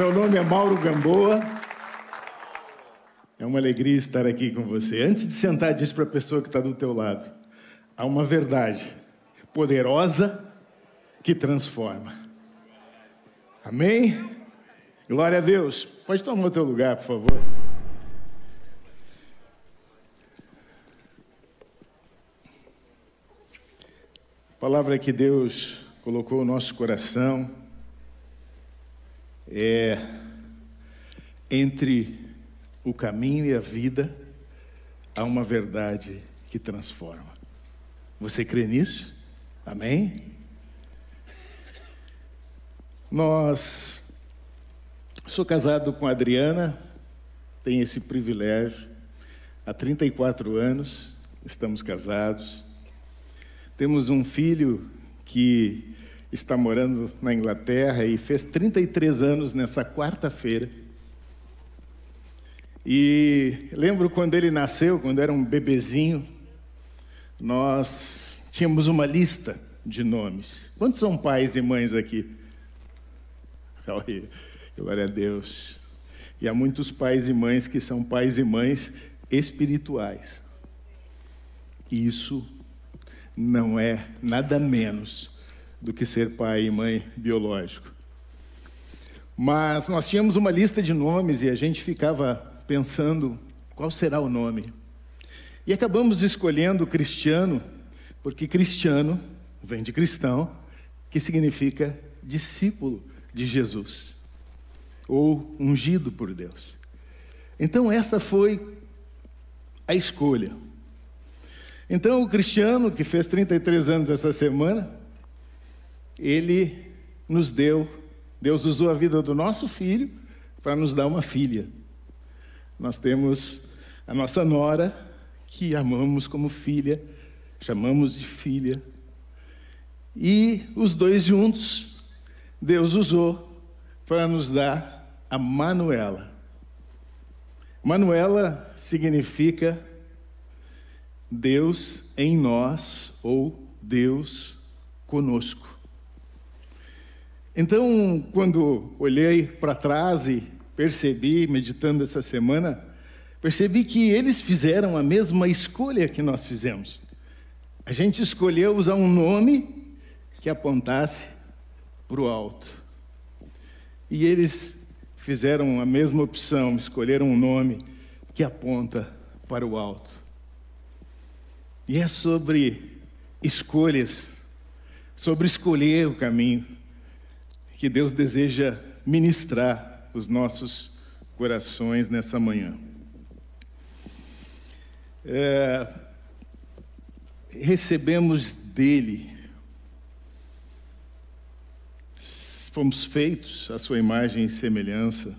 Meu nome é Mauro Gamboa. É uma alegria estar aqui com você. Antes de sentar, diz para a pessoa que está do teu lado: há uma verdade poderosa que transforma. Amém? Glória a Deus. Pode tomar o teu lugar, por favor. A palavra que Deus colocou no nosso coração é: entre o caminho e a vida há uma verdade que transforma. Você crê nisso? Amém? Sou casado com a Adriana, tenho esse privilégio. Há 34 anos estamos casados. Temos um filho que está morando na Inglaterra e fez 33 anos nessa quarta-feira. E lembro quando ele nasceu, quando era um bebezinho, nós tínhamos uma lista de nomes. Quantos são pais e mães aqui? Glória a Deus. E há muitos pais e mães que são pais e mães espirituais. E isso não é nada menos do que ser pai e mãe biológico. Mas nós tínhamos uma lista de nomes e a gente ficava pensando qual será o nome. E acabamos escolhendo Cristiano, porque Cristiano vem de cristão, que significa discípulo de Jesus, ou ungido por Deus. Então essa foi a escolha. Então o Cristiano, que fez 33 anos essa semana, ele nos deu, Deus usou a vida do nosso filho para nos dar uma filha. Nós temos a nossa nora, que amamos como filha, chamamos de filha. E os dois juntos, Deus usou para nos dar a Manuela. Manuela significa Deus em nós, ou Deus conosco. Então, quando olhei para trás e percebi, meditando essa semana, percebi que eles fizeram a mesma escolha que nós fizemos. A gente escolheu usar um nome que apontasse para o alto. E eles fizeram a mesma opção, escolheram um nome que aponta para o alto. E é sobre escolhas, sobre escolher o caminho, que Deus deseja ministrar os nossos corações nessa manhã. Recebemos dele, fomos feitos à sua imagem e semelhança,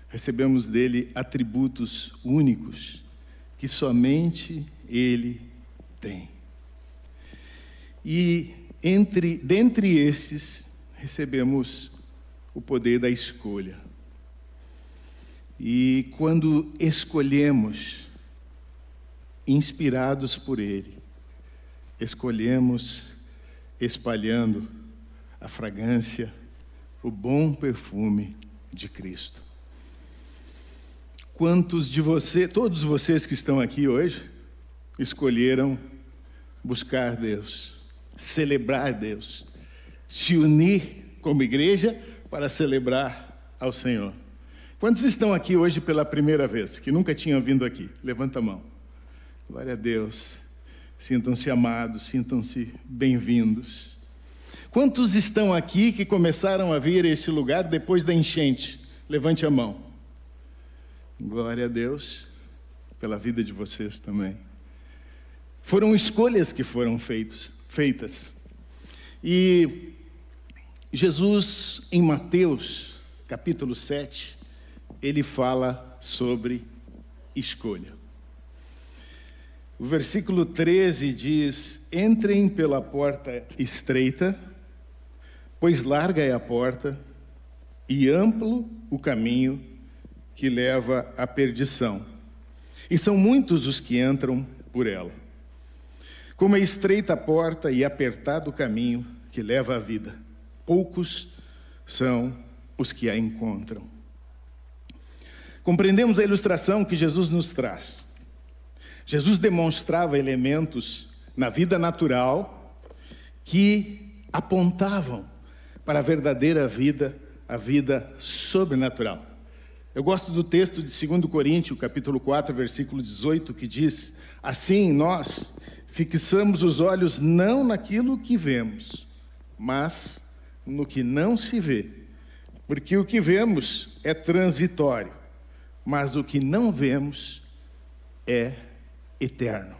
recebemos dele atributos únicos que somente ele tem. E dentre esses, recebemos o poder da escolha. E quando escolhemos, inspirados por ele, escolhemos espalhando a fragrância, o bom perfume de Cristo. Quantos de vocês, todos vocês que estão aqui hoje, escolheram buscar Deus, celebrar Deus, se unir como igreja para celebrar ao Senhor? Quantos estão aqui hoje pela primeira vez, que nunca tinham vindo aqui? Levanta a mão. Glória a Deus. Sintam-se amados, sintam-se bem-vindos. Quantos estão aqui que começaram a vir a esse lugar depois da enchente? Levante a mão. Glória a Deus pela vida de vocês também. Foram escolhas que foram feitas. E Jesus, em Mateus, capítulo 7, ele fala sobre escolha. O versículo 13 diz: entrem pela porta estreita, pois larga é a porta e amplo o caminho que leva à perdição, e são muitos os que entram por ela. Como é estreita a porta e apertado o caminho que leva à vida, poucos são os que a encontram. Compreendemos a ilustração que Jesus nos traz. Jesus demonstrava elementos na vida natural que apontavam para a verdadeira vida, a vida sobrenatural. Eu gosto do texto de 2 Coríntios, capítulo 4, versículo 18, que diz: assim nós fixamos os olhos não naquilo que vemos, mas no que não se vê. Porque o que vemos é transitório, mas o que não vemos é eterno.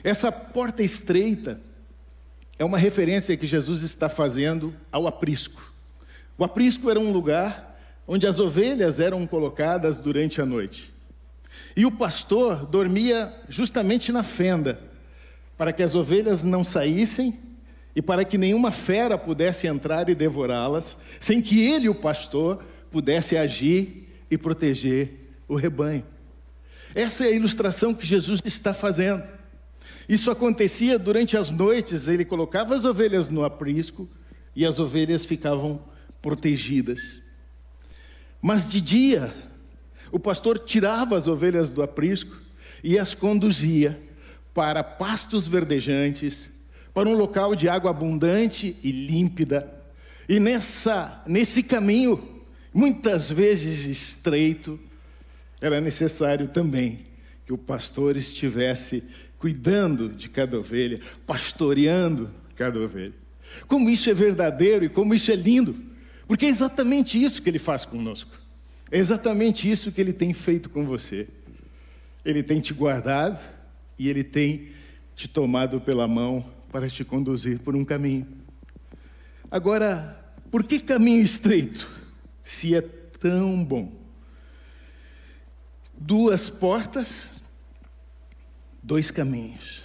Essa porta estreita é uma referência que Jesus está fazendo ao aprisco. O aprisco era um lugar onde as ovelhas eram colocadas durante a noite. E o pastor dormia justamente na fenda, para que as ovelhas não saíssem e para que nenhuma fera pudesse entrar e devorá-las, sem que ele, o pastor, pudesse agir e proteger o rebanho. Essa é a ilustração que Jesus está fazendo. Isso acontecia durante as noites, ele colocava as ovelhas no aprisco e as ovelhas ficavam protegidas. Mas de dia, o pastor tirava as ovelhas do aprisco e as conduzia para pastos verdejantes, para um local de água abundante e límpida. E nesse caminho, muitas vezes estreito, era necessário também que o pastor estivesse cuidando de cada ovelha, pastoreando cada ovelha. Como isso é verdadeiro e como isso é lindo, porque é exatamente isso que ele faz conosco. É exatamente isso que ele tem feito com você. Ele tem te guardado e ele tem te tomado pela mão para te conduzir por um caminho. Agora, por que caminho estreito, se é tão bom? 2 portas, 2 caminhos.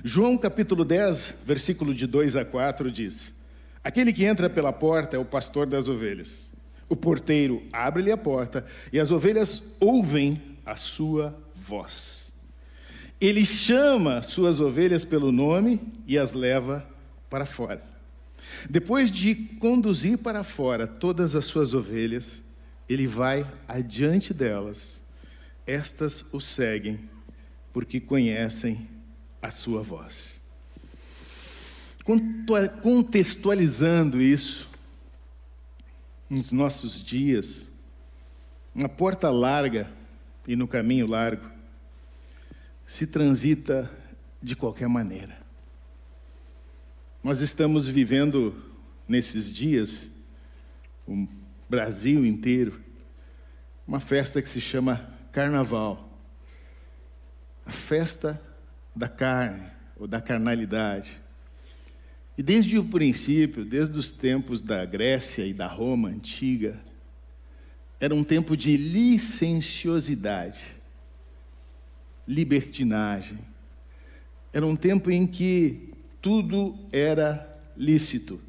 João capítulo 10, versículo de 2 a 4 diz: aquele que entra pela porta é o pastor das ovelhas. O porteiro abre-lhe a porta e as ovelhas ouvem a sua voz. Ele chama suas ovelhas pelo nome e as leva para fora. Depois de conduzir para fora todas as suas ovelhas, ele vai adiante delas. Estas o seguem, porque conhecem a sua voz. Contextualizando isso, nos nossos dias, na porta larga e no caminho largo, se transita de qualquer maneira. Nós estamos vivendo nesses dias, o Brasil inteiro, uma festa que se chama Carnaval. A festa da carne, ou da carnalidade. E desde o princípio, desde os tempos da Grécia e da Roma antiga, era um tempo de licenciosidade, libertinagem. Era um tempo em que tudo era lícito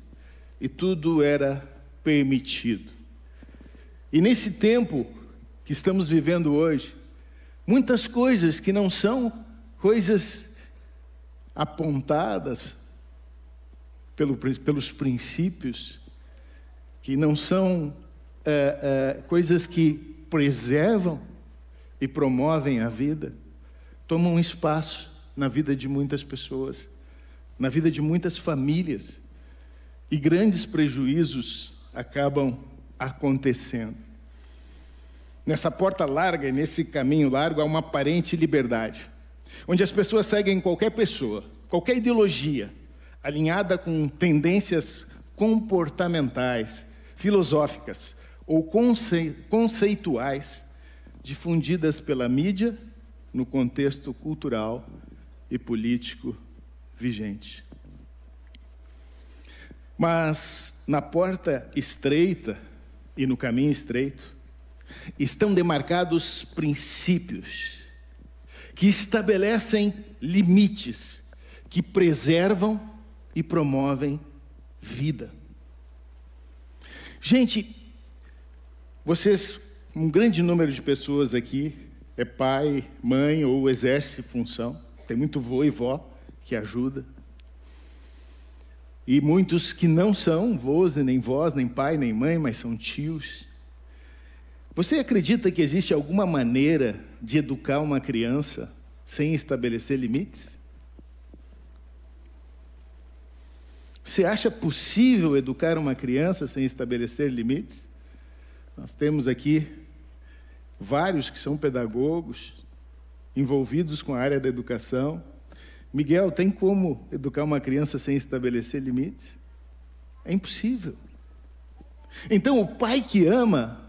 e tudo era permitido. E nesse tempo que estamos vivendo hoje, muitas coisas que não são coisas apontadas pelos princípios, que não são coisas que preservam e promovem a vida, tomam espaço na vida de muitas pessoas, na vida de muitas famílias, e grandes prejuízos acabam acontecendo. Nessa porta larga e nesse caminho largo há uma aparente liberdade, onde as pessoas seguem qualquer pessoa, qualquer ideologia, alinhada com tendências comportamentais, filosóficas ou conceituais, difundidas pela mídia no contexto cultural e político vigente. Mas na porta estreita e no caminho estreito estão demarcados princípios que estabelecem limites, que preservam e promovem vida. Gente, vocês, um grande número de pessoas aqui é pai, mãe ou exerce função. Tem muito vô e vó que ajuda. E muitos que não são vô, nem vós, nem pai, nem mãe, mas são tios. Você acredita que existe alguma maneira de educar uma criança sem estabelecer limites? Você acha possível educar uma criança sem estabelecer limites? Nós temos aqui vários que são pedagogos, envolvidos com a área da educação. Miguel, tem como educar uma criança sem estabelecer limites? É impossível. Então, o pai que ama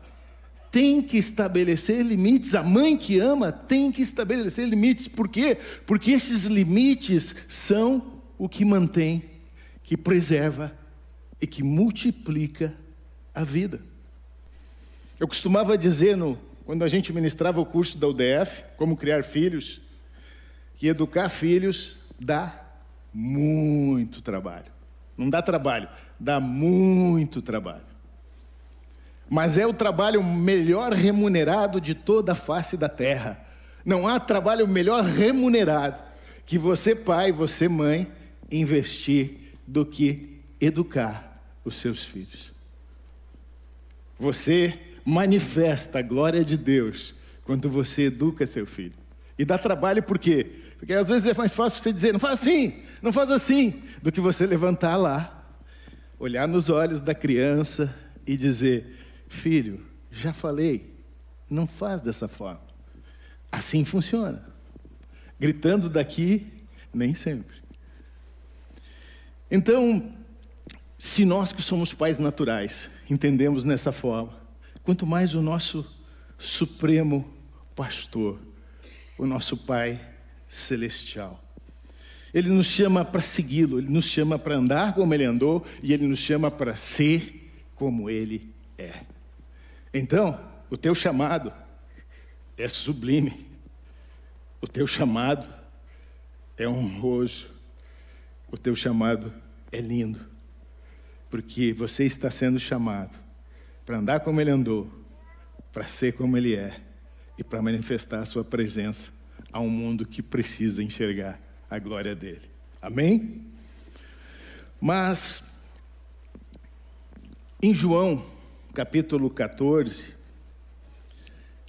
tem que estabelecer limites, a mãe que ama tem que estabelecer limites. Por quê? Porque esses limites são o que mantém, que preserva e que multiplica a vida. Eu costumava dizer, quando a gente ministrava o curso da UDF, Como Criar Filhos, que educar filhos dá muito trabalho. Não dá trabalho, dá muito trabalho. Mas é o trabalho melhor remunerado de toda a face da terra. Não há trabalho melhor remunerado que você, pai, você, mãe, investir do que educar os seus filhos. Você manifesta a glória de Deus quando você educa seu filho. E dá trabalho por quê? Porque às vezes é mais fácil você dizer, não faz assim, não faz assim, do que você levantar lá, olhar nos olhos da criança e dizer, filho, já falei, não faz dessa forma. Assim funciona. Gritando daqui, nem sempre. Então, se nós que somos pais naturais entendemos nessa forma, quanto mais o nosso supremo pastor, o nosso Pai celestial. Ele nos chama para segui-lo, Ele nos chama para andar como Ele andou e Ele nos chama para ser como Ele é. Então, o teu chamado é sublime, o teu chamado é honroso, o teu chamado é lindo, porque você está sendo chamado para andar como Ele andou, para ser como Ele é e para manifestar a sua presença a um mundo que precisa enxergar a glória dEle. Amém? Mas, em João, capítulo 14,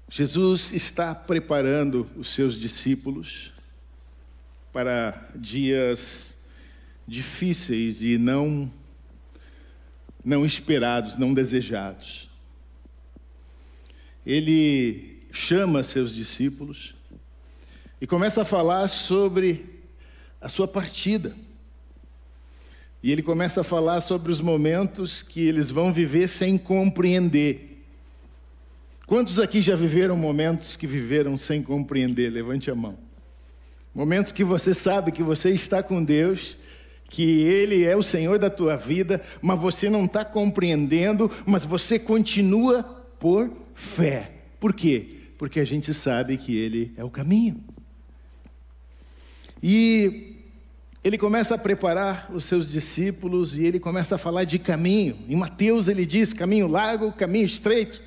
Jesus está preparando os seus discípulos para dias difíceis e não esperados, não desejados. Ele chama seus discípulos e começa a falar sobre a sua partida. E ele começa a falar sobre os momentos que eles vão viver sem compreender. Quantos aqui já viveram momentos que viveram sem compreender? Levante a mão. Momentos que você sabe que você está com Deus, que Ele é o Senhor da tua vida, mas você não está compreendendo, mas você continua por fé. Por quê? Porque a gente sabe que Ele é o caminho. E ele começa a preparar os seus discípulos e ele começa a falar de caminho. Em Mateus ele diz caminho largo, caminho estreito.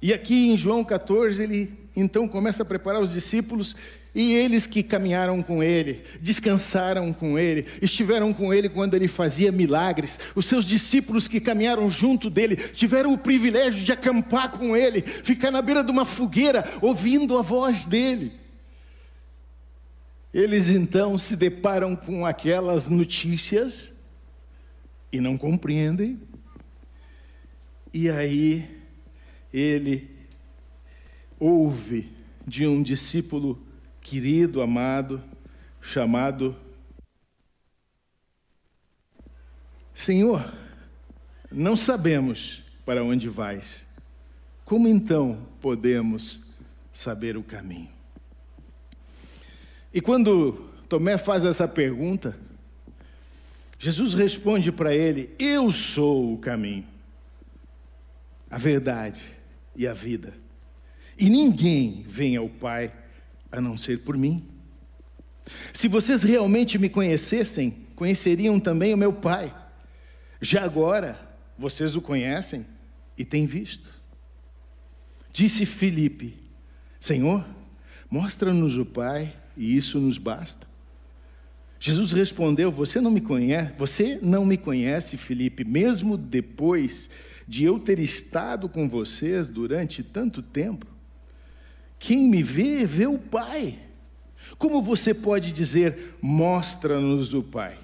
E aqui em João 14 ele então começa a preparar os discípulos e eles que caminharam com ele, descansaram com ele, estiveram com ele quando ele fazia milagres. Os seus discípulos que caminharam junto dele, tiveram o privilégio de acampar com ele, ficar na beira de uma fogueira, ouvindo a voz dele. Eles então se deparam com aquelas notícias e não compreendem. E aí ele ouve de um discípulo querido, amado, chamado Senhor, não sabemos para onde vais. Como então podemos saber o caminho? E quando Tomé faz essa pergunta, Jesus responde para ele, eu sou o caminho, a verdade e a vida. E ninguém vem ao Pai a não ser por mim. Se vocês realmente me conhecessem, conheceriam também o meu Pai. Já agora, vocês o conhecem e têm visto. Disse Filipe, Senhor, mostra-nos o Pai, e isso nos basta. Jesus respondeu: você não me conhece, Filipe, mesmo depois de eu ter estado com vocês durante tanto tempo? Quem me vê, vê o Pai. Como você pode dizer, mostra-nos o Pai?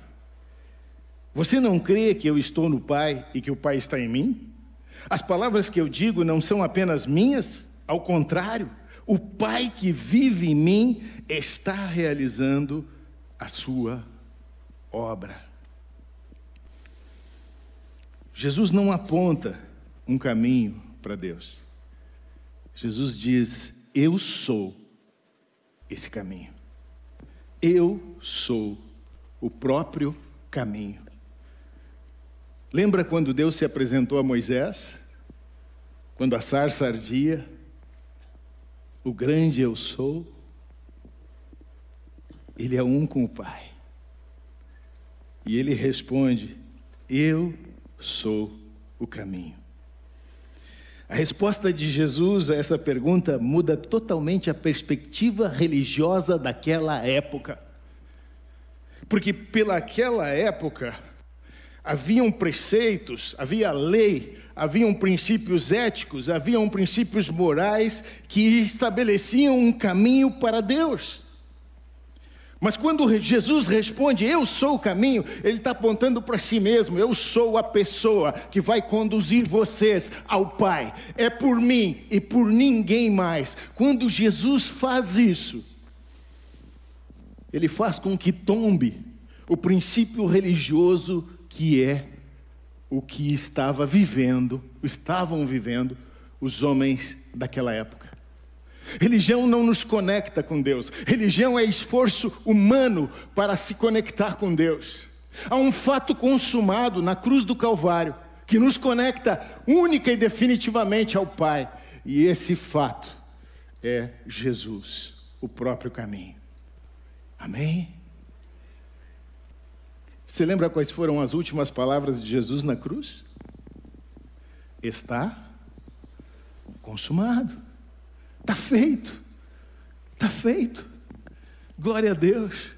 Você não crê que eu estou no Pai e que o Pai está em mim? As palavras que eu digo não são apenas minhas, ao contrário, o Pai que vive em mim está realizando a sua obra. Jesus não aponta um caminho para Deus. Jesus diz: eu sou esse caminho. Eu sou o próprio caminho. Lembra quando Deus se apresentou a Moisés? Quando a sarça ardia? O grande eu sou. Ele é um com o Pai. E ele responde: eu sou o caminho. A resposta de Jesus a essa pergunta muda totalmente a perspectiva religiosa daquela época. Porque pelaquela época haviam preceitos, havia lei, haviam princípios éticos, haviam princípios morais que estabeleciam um caminho para Deus. Mas quando Jesus responde, eu sou o caminho, ele está apontando para si mesmo. Eu sou a pessoa que vai conduzir vocês ao Pai. É por mim e por ninguém mais. Quando Jesus faz isso, ele faz com que tombe o princípio religioso que é o que estavam vivendo os homens daquela época. Religião não nos conecta com Deus. Religião é esforço humano para se conectar com Deus. Há um fato consumado na cruz do Calvário que nos conecta única e definitivamente ao Pai. E esse fato é Jesus, o próprio caminho. Amém? Você lembra quais foram as últimas palavras de Jesus na cruz? Está consumado. Está feito. Está feito. Glória a Deus.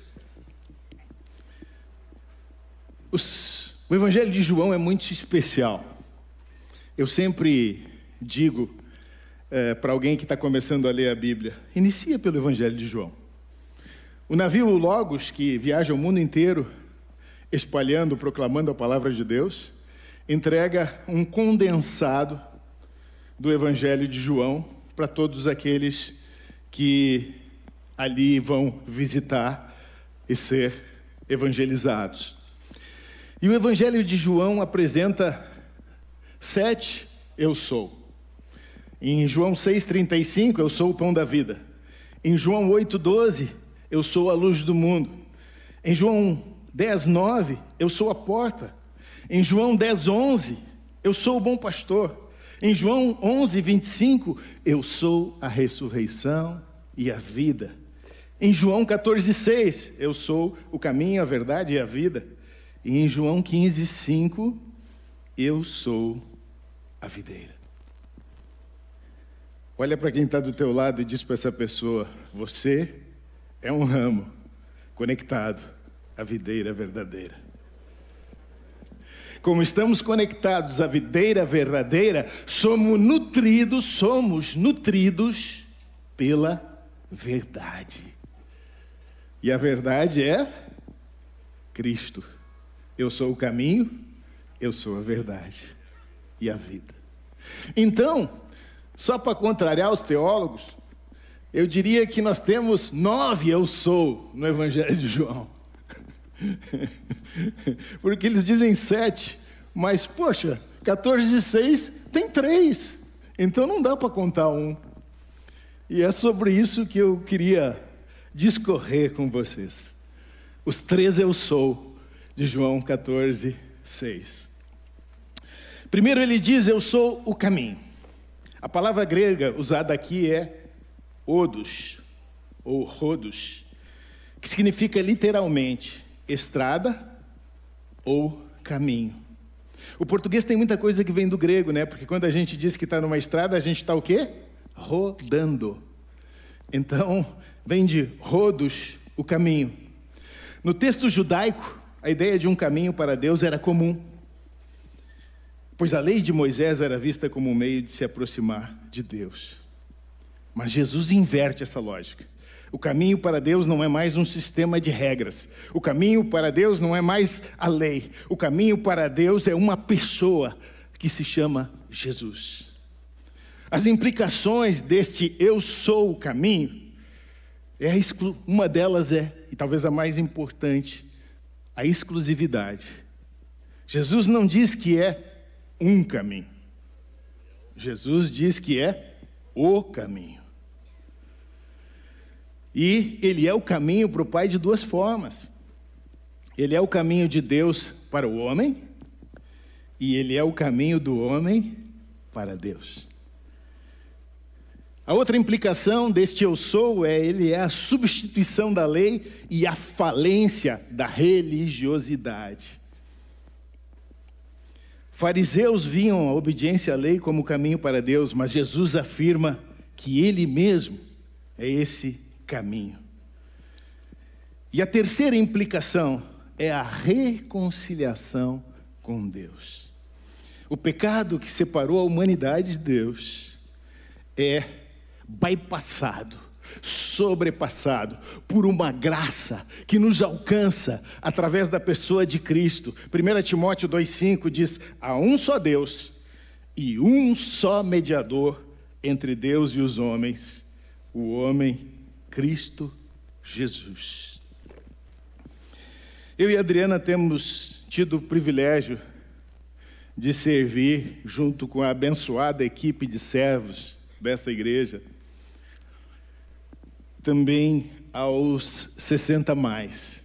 O Evangelho de João é muito especial. Eu sempre digo para alguém que está começando a ler a Bíblia, inicia pelo Evangelho de João. O navio Logos, que viaja o mundo inteiro, espalhando, proclamando a palavra de Deus, entrega um condensado do Evangelho de João para todos aqueles que ali vão visitar e ser evangelizados. E o Evangelho de João apresenta 7 eu sou. Em João 6,35, eu sou o pão da vida. Em João 8,12, eu sou a luz do mundo. Em João 10,9, eu sou a porta. Em João 10,11, eu sou o bom pastor. Em João 11,25, eu sou a ressurreição e a vida. Em João 14,6, eu sou o caminho, a verdade e a vida. E em João 15,5, eu sou a videira. Olha para quem está do teu lado e diz para essa pessoa: você é um ramo conectado à videira verdadeira. Como estamos conectados à videira verdadeira, somos nutridos pela verdade. E a verdade é Cristo. Eu sou o caminho, eu sou a verdade e a vida. Então, só para contrariar os teólogos, eu diria que nós temos 9 eu sou no Evangelho de João. Porque eles dizem 7, mas, poxa, 14,6 tem 3, então não dá para contar um. E é sobre isso que eu queria discorrer com vocês. Os 3 eu sou de João 14,6. Primeiro ele diz: eu sou o caminho. A palavra grega usada aqui é odos, ou rodos, que significa literalmente estrada ou caminho. O português tem muita coisa que vem do grego, né? Porque quando a gente diz que está numa estrada, a gente está o quê? Rodando. Então, vem de rodos, o caminho. No texto judaico, a ideia de um caminho para Deus era comum, pois a lei de Moisés era vista como um meio de se aproximar de Deus. Mas Jesus inverte essa lógica. O caminho para Deus não é mais um sistema de regras. O caminho para Deus não é mais a lei. O caminho para Deus é uma pessoa que se chama Jesus. As implicações deste eu sou o caminho, uma delas é, e talvez a mais importante, a exclusividade. Jesus não diz que é um caminho. Jesus diz que é o caminho. E ele é o caminho para o Pai de duas formas. Ele é o caminho de Deus para o homem, e ele é o caminho do homem para Deus. A outra implicação deste eu sou ele é a substituição da lei e a falência da religiosidade. Fariseus viam a obediência à lei como caminho para Deus, mas Jesus afirma que ele mesmo é esse caminho. E a terceira implicação é a reconciliação com Deus. O pecado que separou a humanidade de Deus é bypassado, sobrepassado por uma graça que nos alcança através da pessoa de Cristo. 1 Timóteo 2,5 diz: há um só Deus e um só mediador entre Deus e os homens, o homem Cristo Jesus. Eu e a Adriana temos tido o privilégio de servir junto com a abençoada equipe de servos dessa igreja, também aos 60 mais,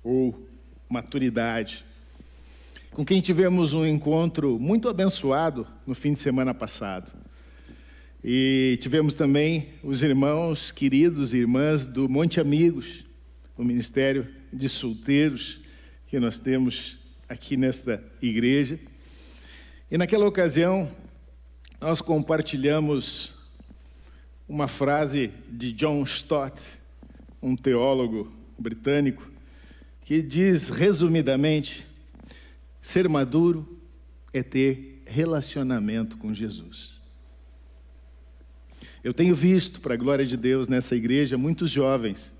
ou maturidade, com quem tivemos um encontro muito abençoado no fim de semana passado. E tivemos também os irmãos queridos e irmãs do Monte Amigos, o ministério de solteiros que nós temos aqui nesta igreja. E naquela ocasião, nós compartilhamos uma frase de John Stott, um teólogo britânico, que diz resumidamente: ser maduro é ter relacionamento com Jesus. Eu tenho visto, para a glória de Deus, nessa igreja, muitos jovens,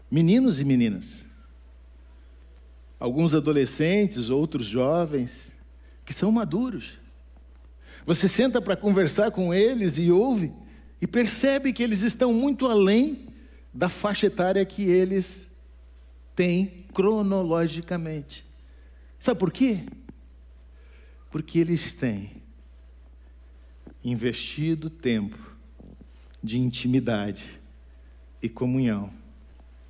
meninos e meninas, alguns adolescentes, outros jovens, que são maduros. Você senta para conversar com eles e ouve, e percebe que eles estão muito além da faixa etária que eles têm cronologicamente. Sabe por quê? Porque eles têm investido tempo de intimidade e comunhão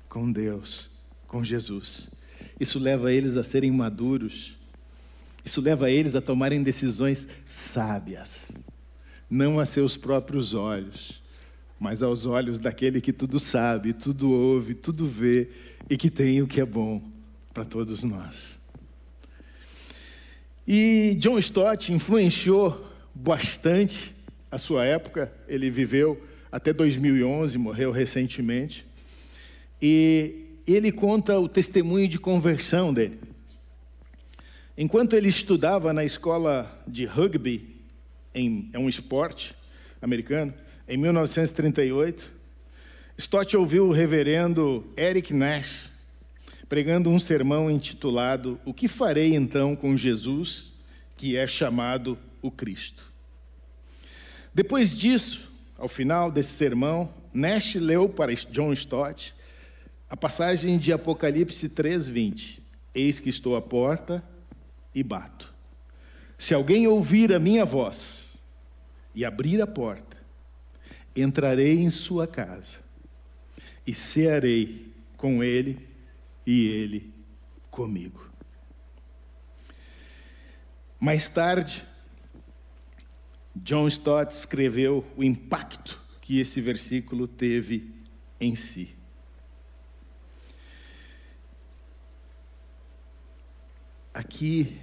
com Deus, com Jesus. Isso leva eles a serem maduros. Isso leva eles a tomarem decisões sábias, não a seus próprios olhos, mas aos olhos daquele que tudo sabe, tudo ouve, tudo vê e que tem o que é bom para todos nós. E John Stott influenciou bastante a sua época. Ele viveu até 2011, morreu recentemente, e ele conta o testemunho de conversão dele. Enquanto ele estudava na escola de rugby, é um esporte americano, em 1938, Stott ouviu o reverendo Eric Nash pregando um sermão intitulado "O que farei então com Jesus, que é chamado o Cristo?". Depois disso, ao final desse sermão, Nash leu para John Stott a passagem de Apocalipse 3:20. Eis que estou à porta e bato. Se alguém ouvir a minha voz e abrir a porta, entrarei em sua casa e cearei com ele e ele comigo. Mais tarde, John Stott escreveu o impacto que esse versículo teve em si. Aqui,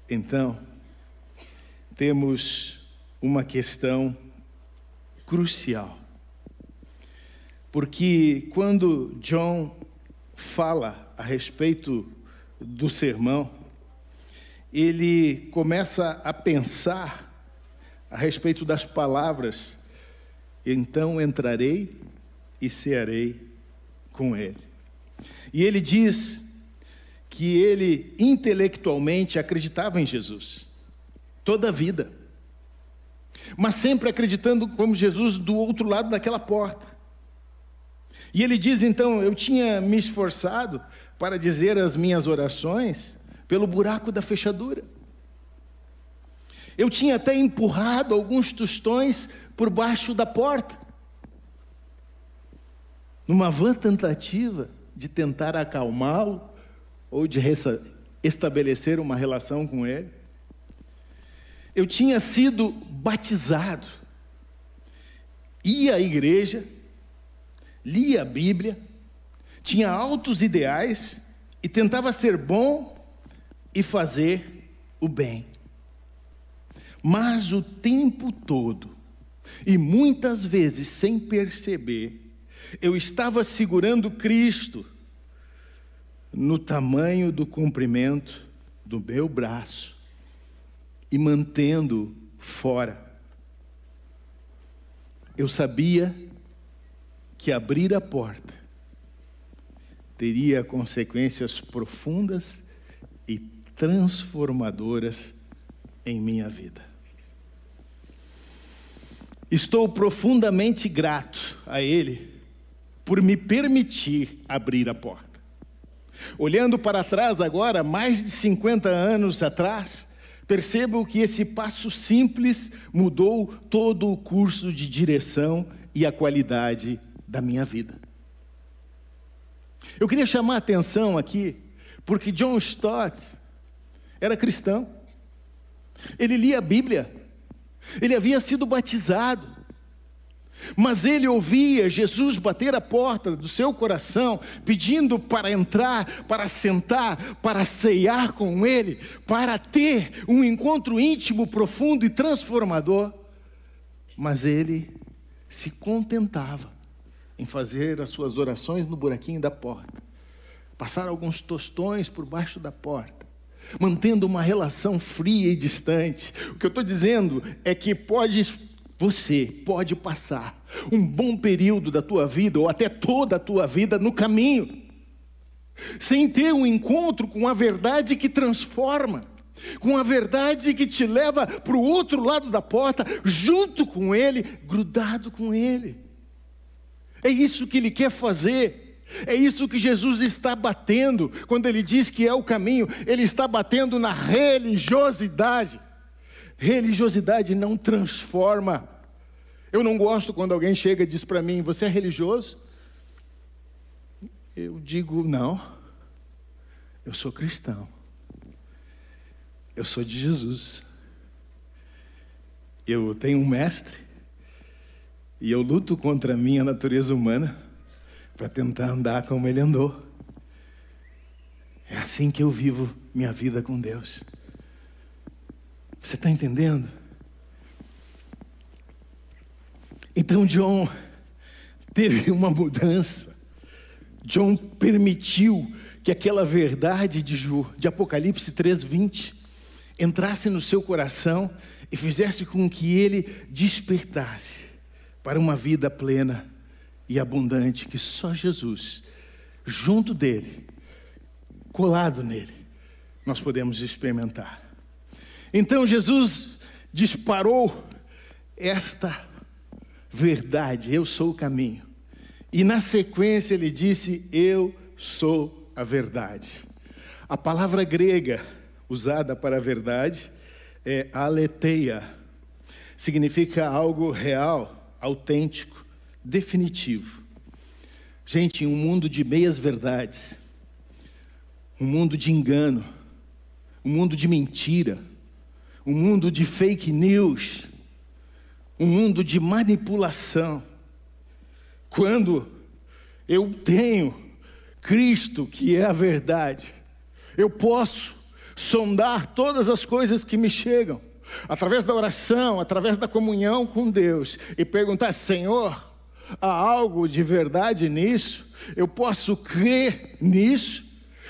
então, temos uma questão crucial. Porque quando John fala a respeito do sermão, ele começa a pensar a respeito das palavras: então entrarei e cearei com ele. E ele diz que ele intelectualmente acreditava em Jesus, toda a vida, mas sempre acreditando como Jesus do outro lado daquela porta. E ele diz então: eu tinha me esforçado para dizer as minhas orações pelo buraco da fechadura. Eu tinha até empurrado alguns tostões por baixo da porta, numa vã tentativa de tentar acalmá-lo ou de estabelecer uma relação com ele. Eu tinha sido batizado, ia à igreja, lia a Bíblia, tinha altos ideais e tentava ser bom e fazer o bem. Mas o tempo todo, e muitas vezes sem perceber, eu estava segurando Cristo no tamanho do comprimento do meu braço e mantendo fora. Eu sabia que abrir a porta teria consequências profundas e transformadoras em minha vida. Estou profundamente grato a Ele por me permitir abrir a porta. Olhando para trás agora, mais de 50 anos atrás, percebo que esse passo simples mudou todo o curso de direção e a qualidade da minha vida. Eu queria chamar a atenção aqui, porque John Stott era cristão. Ele lia a Bíblia, ele havia sido batizado, mas ele ouvia Jesus bater a porta do seu coração, pedindo para entrar, para sentar, para ceiar com ele, para ter um encontro íntimo, profundo e transformador. Mas ele se contentava em fazer as suas orações no buraquinho da porta, passar alguns tostões por baixo da porta, mantendo uma relação fria e distante. O que eu estou dizendo é que você pode passar um bom período da tua vida, ou até toda a tua vida, no caminho, sem ter um encontro com a verdade que transforma, com a verdade que te leva para o outro lado da porta, junto com Ele, grudado com Ele. É isso que Ele quer fazer. É isso que Jesus está batendo quando Ele diz que é o caminho. Ele está batendo na religiosidade. Religiosidade não transforma. Eu não gosto quando alguém chega e diz para mim: você é religioso? Eu digo: não, eu sou cristão. Eu sou de Jesus. Eu tenho um mestre e eu luto contra a minha natureza humana para tentar andar como ele andou. É assim que eu vivo minha vida com Deus. Você está entendendo? Então John teve uma mudança. John permitiu que aquela verdade de Apocalipse 3:20 entrasse no seu coração e fizesse com que ele despertasse para uma vida plena e abundante que só Jesus, junto dele, colado nele, nós podemos experimentar. Então Jesus disparou esta verdade: eu sou o caminho. E na sequência ele disse: eu sou a verdade. A palavra grega usada para a verdade é aletheia. Significa algo real, autêntico, definitivo. Gente, em um mundo de meias verdades, um mundo de engano, um mundo de mentira, um mundo de fake news, um mundo de manipulação, quando eu tenho Cristo, que é a verdade, eu posso sondar todas as coisas que me chegam, através da oração, através da comunhão com Deus, e perguntar: Senhor, há algo de verdade nisso? Eu posso crer nisso?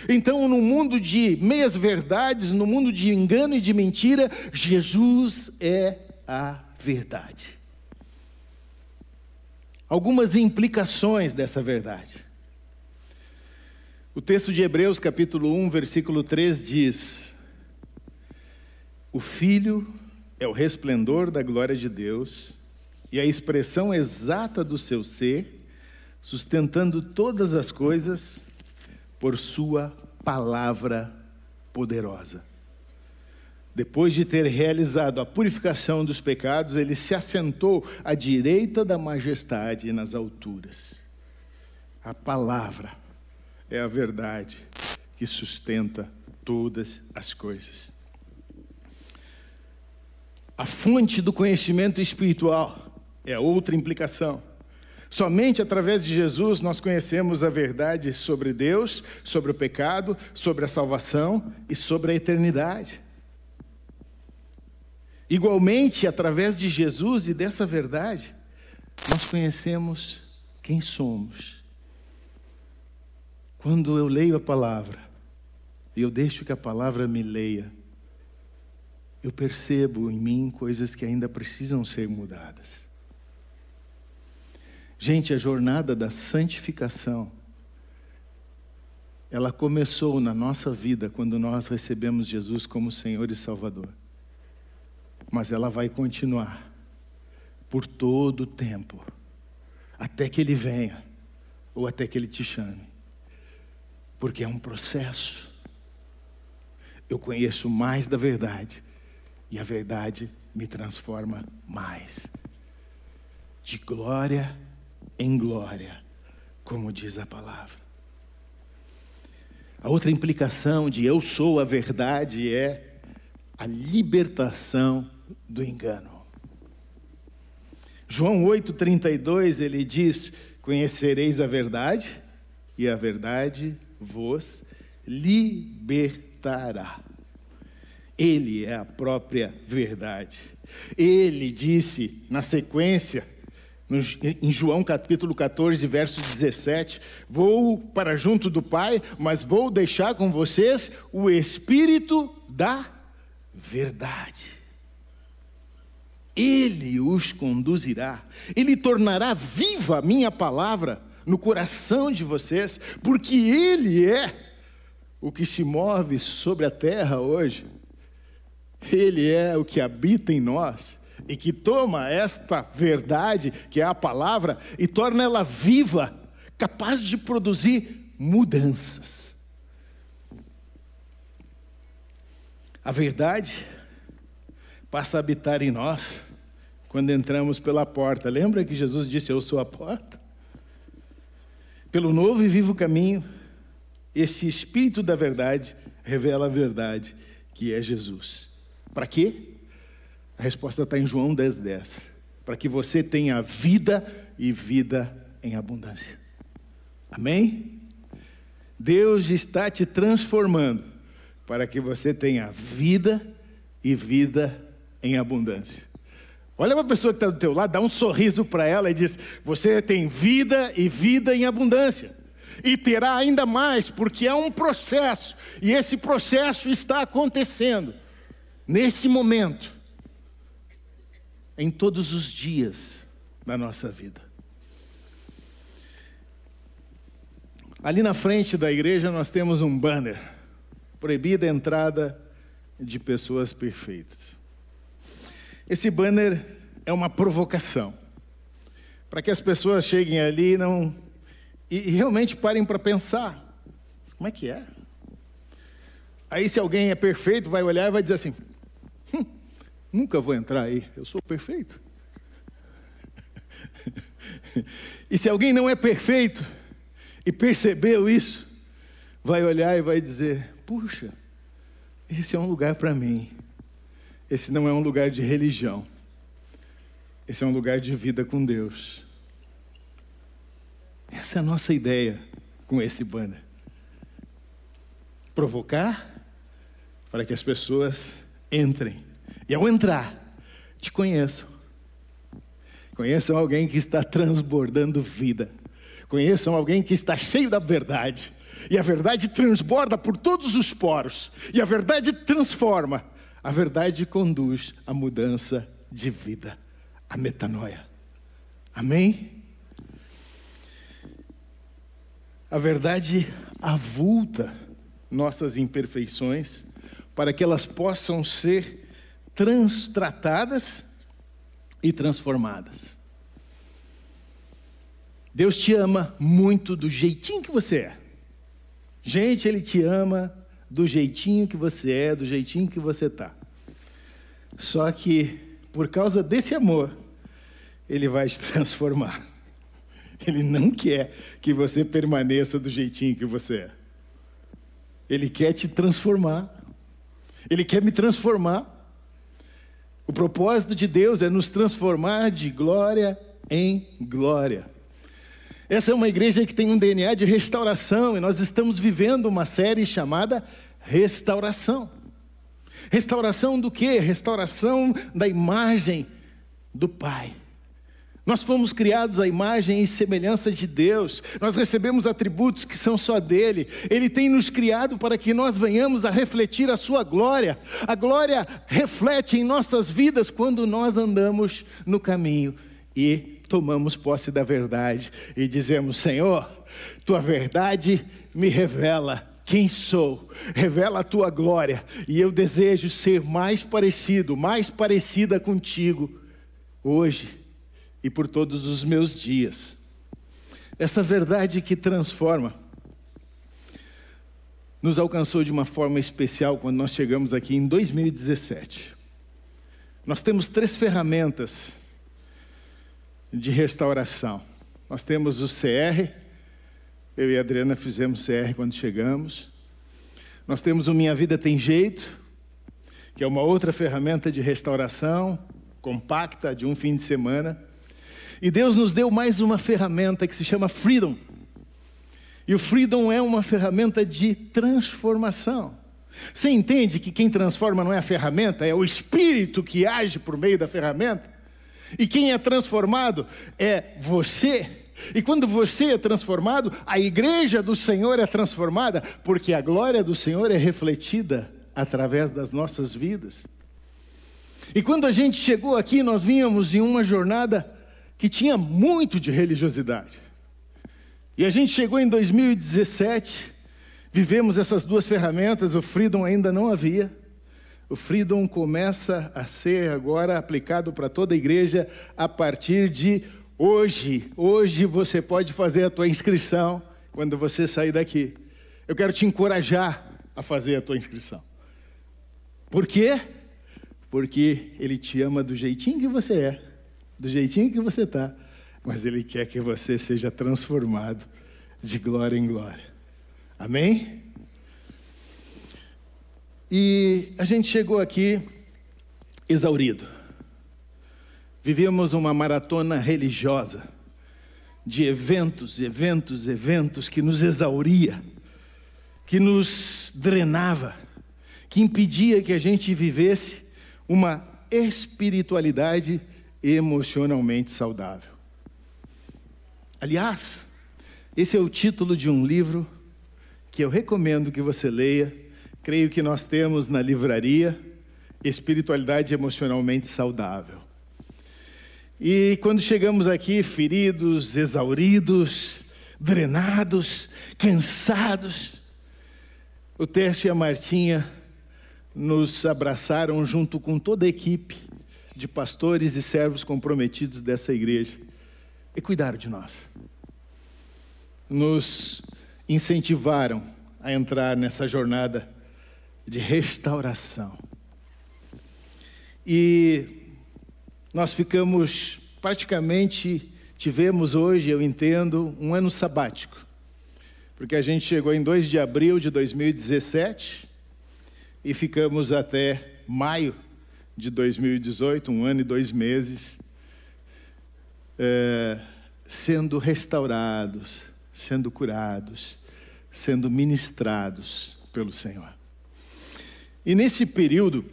Então, no mundo de meias-verdades, no mundo de engano e de mentira, Jesus é a verdade. Algumas implicações dessa verdade. O texto de Hebreus, capítulo 1, versículo 3 diz: o Filho é o resplendor da glória de Deus e a expressão exata do seu ser, sustentando todas as coisas por sua palavra poderosa. Depois de ter realizado a purificação dos pecados, ele se assentou à direita da majestade nas alturas. A palavra é a verdade que sustenta todas as coisas. A fonte do conhecimento espiritual é outra implicação. Somente através de Jesus nós conhecemos a verdade sobre Deus, sobre o pecado, sobre a salvação e sobre a eternidade. Igualmente, através de Jesus e dessa verdade, nós conhecemos quem somos. Quando eu leio a palavra, e eu deixo que a palavra me leia, eu percebo em mim coisas que ainda precisam ser mudadas. Gente, a jornada da santificação, ela começou na nossa vida quando nós recebemos Jesus como Senhor e Salvador. Mas ela vai continuar por todo o tempo, até que Ele venha, ou até que Ele te chame. Porque é um processo. Eu conheço mais da verdade, e a verdade me transforma mais. De glória em glória, como diz a palavra. A outra implicação de eu sou a verdade é a libertação do engano. João 8,32, ele diz: conhecereis a verdade, e a verdade vos libertará. Ele é a própria verdade. Ele disse na sequência, em João capítulo 14, verso 17, vou para junto do Pai, mas vou deixar com vocês o Espírito da verdade. Ele os conduzirá, Ele tornará viva a minha palavra no coração de vocês, porque Ele é o que se move sobre a terra hoje. Ele é o que habita em nós e que toma esta verdade, que é a palavra, e torna ela viva, capaz de produzir mudanças. A verdade passa a habitar em nós quando entramos pela porta. Lembra que Jesus disse: eu sou a porta? Pelo novo e vivo caminho, esse Espírito da verdade revela a verdade, que é Jesus. Para quê? A resposta está em João 10,10. Para que você tenha vida e vida em abundância. Amém? Deus está te transformando para que você tenha vida e vida em abundância. Olha para a pessoa que está do teu lado, dá um sorriso para ela e diz: você tem vida e vida em abundância. E terá ainda mais, porque é um processo. E esse processo está acontecendo nesse momento, em todos os dias da nossa vida. Ali na frente da igreja nós temos um banner: proibida a entrada de pessoas perfeitas. Esse banner é uma provocação, para que as pessoas cheguem ali e realmente parem para pensar: como é que é? Aí, se alguém é perfeito, vai olhar e vai dizer assim: nunca vou entrar aí, eu sou perfeito. E se alguém não é perfeito e percebeu isso, vai olhar e vai dizer: puxa, esse é um lugar para mim. Esse não é um lugar de religião. Esse é um lugar de vida com Deus. Essa é a nossa ideia com esse banner. Provocar para que as pessoas entrem. E ao entrar, te conheçam. Conheçam alguém que está transbordando vida. Conheçam alguém que está cheio da verdade. E a verdade transborda por todos os poros. E a verdade transforma. A verdade conduz à mudança de vida, a metanoia. Amém? A verdade avulta nossas imperfeições para que elas possam ser tratadas e transformadas. Deus te ama muito do jeitinho que você é. Gente, Ele te ama do jeitinho que você é, do jeitinho que você está. Só que, por causa desse amor, Ele vai te transformar. Ele não quer que você permaneça do jeitinho que você é. Ele quer te transformar. Ele quer me transformar. O propósito de Deus é nos transformar de glória em glória. Essa é uma igreja que tem um DNA de restauração e nós estamos vivendo uma série chamada Restauração. Restauração do quê? Restauração da imagem do Pai. Nós fomos criados à imagem e semelhança de Deus. Nós recebemos atributos que são só dele. Ele tem nos criado para que nós venhamos a refletir a sua glória. A glória reflete em nossas vidas quando nós andamos no caminho e tomamos posse da verdade e dizemos: Senhor, tua verdade me revela quem sou, revela a tua glória, e eu desejo ser mais parecido, mais parecida contigo hoje e por todos os meus dias. Essa verdade que transforma nos alcançou de uma forma especial quando nós chegamos aqui em 2017. Nós temos 3 ferramentas de restauração. Nós temos o CR, eu e a Adriana fizemos CR quando chegamos. Nós temos o Minha Vida Tem Jeito, que é uma outra ferramenta de restauração, compacta, de um fim de semana. E Deus nos deu mais uma ferramenta que se chama Freedom. E o Freedom é uma ferramenta de transformação. Você entende que quem transforma não é a ferramenta, é o Espírito que age por meio da ferramenta? E quem é transformado é você. E quando você é transformado, a igreja do Senhor é transformada, porque a glória do Senhor é refletida através das nossas vidas. E quando a gente chegou aqui, nós vínhamos em uma jornada que tinha muito de religiosidade. E a gente chegou em 2017, vivemos essas 2 ferramentas, o Freedom ainda não havia. O Freedom começa a ser agora aplicado para toda a igreja a partir de hoje. Hoje você pode fazer a tua inscrição quando você sair daqui. Eu quero te encorajar a fazer a tua inscrição. Por quê? Porque Ele te ama do jeitinho que você é, do jeitinho que você está, mas Ele quer que você seja transformado de glória em glória. Amém? E a gente chegou aqui exaurido. Vivíamos uma maratona religiosa de eventos que nos exauria, que nos drenava, que impedia que a gente vivesse uma espiritualidade emocionalmente saudável. Aliás, esse é o título de um livro que eu recomendo que você leia. Creio que nós temos na livraria Espiritualidade Emocionalmente Saudável. E quando chegamos aqui feridos, exauridos, drenados, cansados, o Tércio e a Martinha nos abraçaram junto com toda a equipe de pastores e servos comprometidos dessa igreja e cuidaram de nós. Nos incentivaram a entrar nessa jornada de restauração. E nós ficamos, praticamente, tivemos hoje, eu entendo, um ano sabático. Porque a gente chegou em 2 de abril de 2017 e ficamos até maio de 2018, 1 ano e 2 meses, sendo restaurados, sendo curados, sendo ministrados pelo Senhor. E nesse período,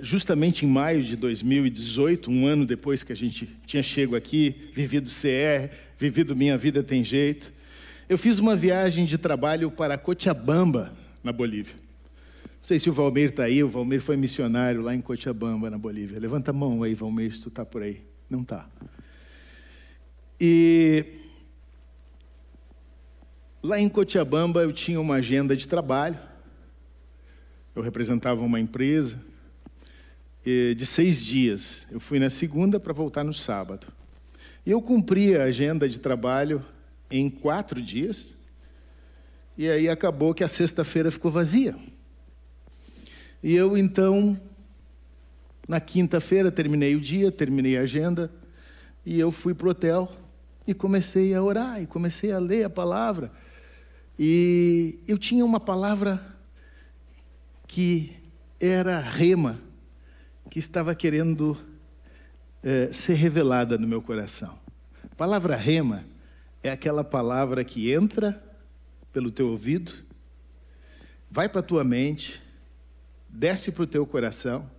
justamente em maio de 2018, um ano depois que a gente tinha chego aqui, vivido CR, vivido Minha Vida Tem Jeito, eu fiz uma viagem de trabalho para Cochabamba, na Bolívia. Não sei se o Valmir está aí, o Valmir foi missionário lá em Cochabamba, na Bolívia. Levanta a mão aí, Valmir, se tu está por aí. Não está. E lá em Cochabamba eu tinha uma agenda de trabalho, eu representava uma empresa, de 6 dias. Eu fui na segunda para voltar no sábado. E eu cumpri a agenda de trabalho em 4 dias, e aí acabou que a sexta-feira ficou vazia. E eu, então, na quinta-feira, terminei o dia, terminei a agenda, e eu fui para o hotel e comecei a orar, e comecei a ler a palavra. E eu tinha uma palavra que era rema, que estava querendo ser revelada no meu coração. A palavra rema é aquela palavra que entra pelo teu ouvido, vai para a tua mente, desce para o teu coração,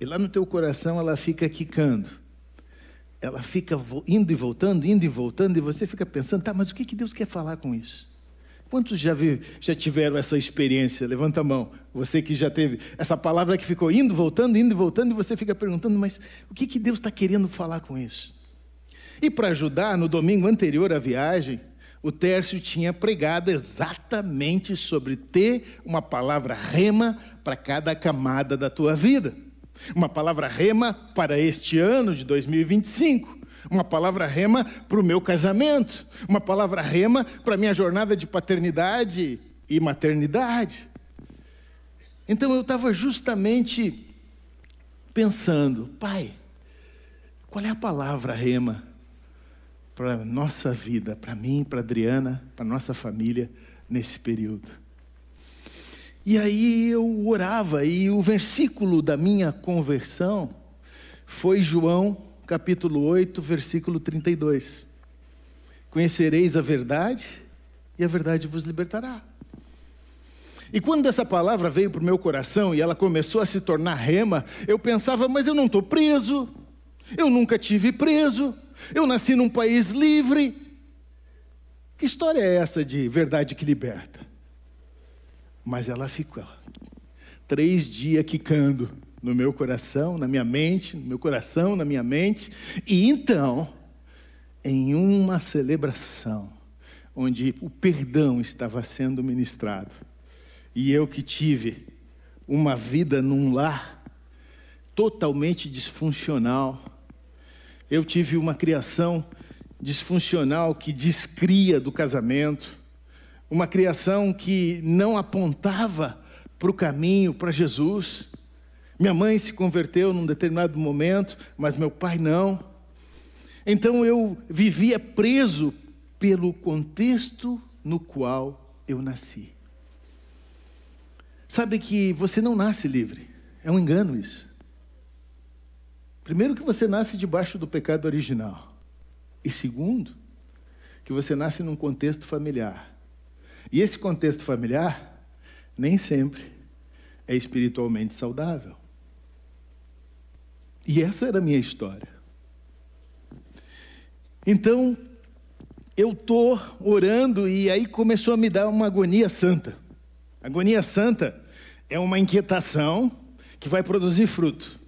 e lá no teu coração ela fica quicando. Ela fica indo e voltando, e você fica pensando, tá, mas o que Deus quer falar com isso? Quantos já tiveram essa experiência? Levanta a mão. Você que já teve essa palavra que ficou indo e voltando, e você fica perguntando, mas o que Deus está querendo falar com isso? E para ajudar, no domingo anterior à viagem, o Tércio tinha pregado exatamente sobre ter uma palavra rema para cada camada da tua vida. Uma palavra rema para este ano de 2025. Uma palavra rema para o meu casamento. Uma palavra rema para a minha jornada de paternidade e maternidade. Então eu estava justamente pensando, pai, qual é a palavra rema para a nossa vida, para mim, para a Adriana, para a nossa família, nesse período? E aí eu orava, e o versículo da minha conversão foi João, capítulo 8, versículo 32. Conhecereis a verdade, e a verdade vos libertará. E quando essa palavra veio para o meu coração, e ela começou a se tornar rema, eu pensava, mas eu não estou preso, eu nunca tive preso, eu nasci num país livre. Que história é essa de verdade que liberta? Mas ela ficou 3 dias quicando no meu coração, na minha mente, no meu coração, na minha mente. E então, em uma celebração, onde o perdão estava sendo ministrado, e eu que tive uma vida num lar totalmente disfuncional, eu tive uma criação disfuncional que descria do casamento, uma criação que não apontava para o caminho, para Jesus. Minha mãe se converteu num determinado momento, mas meu pai não. Então eu vivia preso pelo contexto no qual eu nasci. Sabe que você não nasce livre, é um engano isso. Primeiro que você nasce debaixo do pecado original. E segundo, que você nasce num contexto familiar. E esse contexto familiar, nem sempre é espiritualmente saudável. E essa era a minha história. Então, eu estou orando e aí começou a me dar uma agonia santa. Agonia santa é uma inquietação que vai produzir fruto.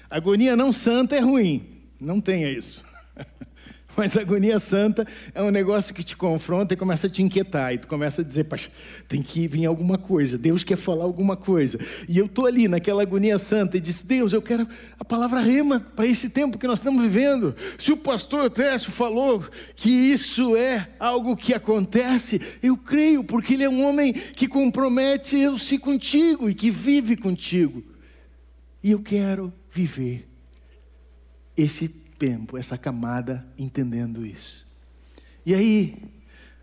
Agonia não santa é ruim, não tenha isso. Mas a agonia santa é um negócio que te confronta e começa a te inquietar. E tu começa a dizer, paixão, tem que vir alguma coisa. Deus quer falar alguma coisa. E eu estou ali naquela agonia santa e disse, Deus, eu quero a palavra rema para esse tempo que nós estamos vivendo. Se o pastor Tércio falou que isso é algo que acontece, eu creio, porque ele é um homem que compromete-se contigo e que vive contigo. E eu quero viver esse tempo, essa camada, entendendo isso. E aí,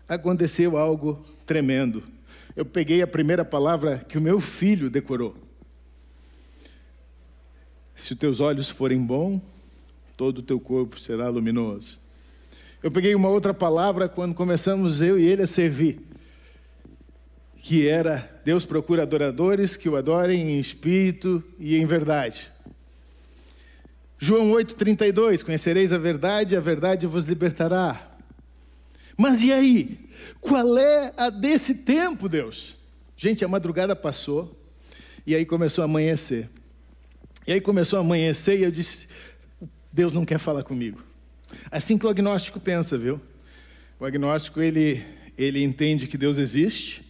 aconteceu algo tremendo. Eu peguei a primeira palavra que o meu filho decorou. Se os teus olhos forem bons, todo o teu corpo será luminoso. Eu peguei uma outra palavra quando começamos eu e ele a servir. que era: Deus procura adoradores que o adorem em espírito e em verdade. João 8,32, conhecereis a verdade vos libertará. Mas e aí? Qual é a desse tempo, Deus? Gente, a madrugada passou, e aí começou a amanhecer. E eu disse: Deus não quer falar comigo. Assim que o agnóstico pensa, viu? O agnóstico, ele entende que Deus existe,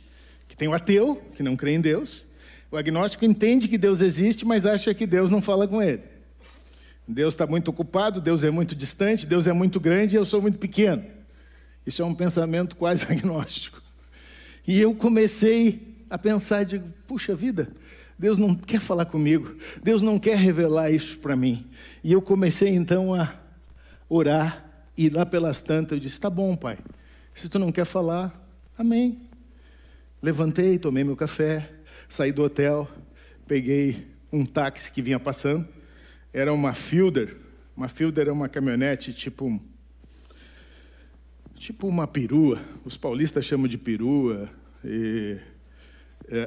que tem o ateu, que não crê em Deus. O agnóstico entende que Deus existe, mas acha que Deus não fala com ele. Deus está muito ocupado, Deus é muito distante, Deus é muito grande e eu sou muito pequeno. Isso é um pensamento quase agnóstico. E eu comecei a pensar, digo: puxa vida, Deus não quer falar comigo, Deus não quer revelar isso para mim. E eu comecei então a orar, e lá pelas tantas eu disse: tá bom, Pai, se tu não quer falar, amém. Levantei, tomei meu café, saí do hotel, peguei um táxi que vinha passando, era uma Fielder. Uma Fielder é uma caminhonete tipo uma perua, os paulistas chamam de perua, e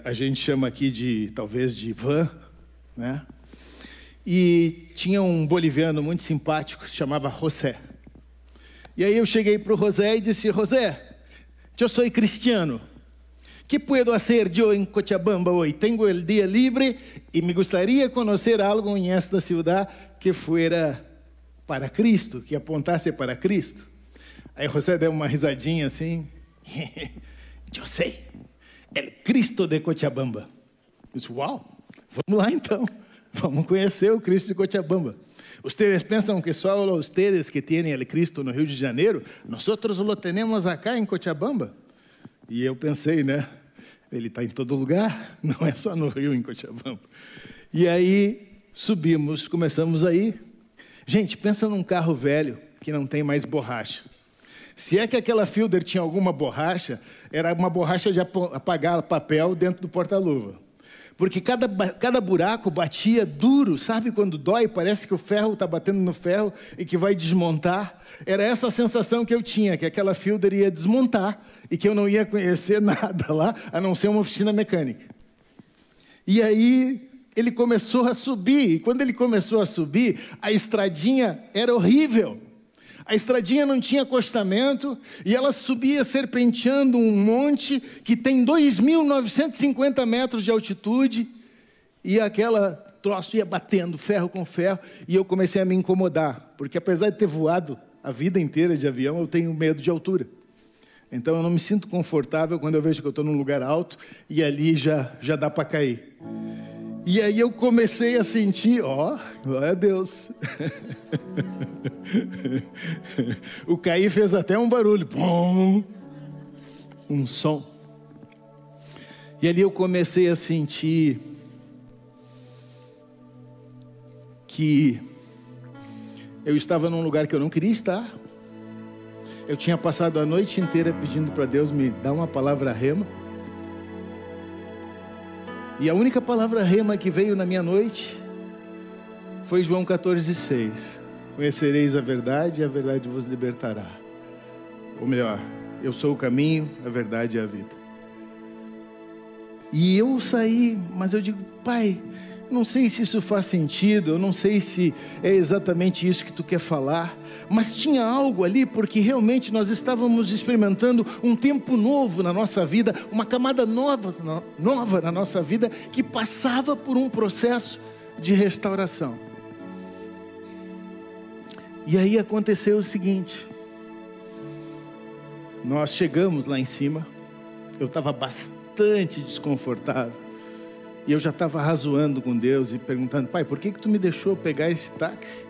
a gente chama aqui talvez de van, né? E tinha um boliviano muito simpático, que se chamava José. E aí eu cheguei para o José e disse: José, eu sou cristiano. ¿Qué puedo hacer yo en Cochabamba hoy? Tengo el día libre y me gustaría conocer algo en esta ciudad que fuera para Cristo, que apontasse para Cristo. Aí José deu uma risadinha assim: eu sei, é o Cristo de Cochabamba. Eu disse: uau, vamos lá então, vamos conhecer o Cristo de Cochabamba. Ustedes pensam que só ustedes que têm o Cristo no Rio de Janeiro? Nós lo temos acá em Cochabamba. E eu pensei, né? Ele está em todo lugar, não é só no Rio, em Cochabamba. E aí subimos, começamos a ir. Gente, pensa num carro velho que não tem mais borracha. Se é que aquela Fielder tinha alguma borracha, era uma borracha de apagar papel dentro do porta-luva. Porque cada buraco batia duro, sabe quando dói? Parece que o ferro está batendo no ferro e que vai desmontar. Era essa a sensação que eu tinha, que aquela Fielder ia desmontar e que eu não ia conhecer nada lá, a não ser uma oficina mecânica. E aí ele começou a subir, e quando ele começou a subir, a estradinha era horrível. A estradinha não tinha acostamento e ela subia serpenteando um monte que tem 2.950 metros de altitude, e aquela troço ia batendo ferro com ferro, e eu comecei a me incomodar, porque apesar de ter voado a vida inteira de avião, eu tenho medo de altura. Então eu não me sinto confortável quando eu vejo que eu estou num lugar alto e ali já dá para cair. E aí eu comecei a sentir, glória a Deus. O cair fez até um barulho, pum, um som. E ali eu comecei a sentir que eu estava num lugar que eu não queria estar. Eu tinha passado a noite inteira pedindo para Deus me dar uma palavra rema. E a única palavra rema que veio na minha noite foi João 14,6. Conhecereis a verdade e a verdade vos libertará. Ou melhor, eu sou o caminho, a verdade e a vida. E eu saí, mas eu digo: Pai, não sei se isso faz sentido, eu não sei se é exatamente isso que tu quer falar, mas tinha algo ali, porque realmente nós estávamos experimentando um tempo novo na nossa vida, uma camada nova na nossa vida, que passava por um processo de restauração. E aí aconteceu o seguinte: nós chegamos lá em cima, eu estava bastante desconfortável, e eu já estava razoando com Deus e perguntando: Pai, por que tu me deixou pegar esse táxi,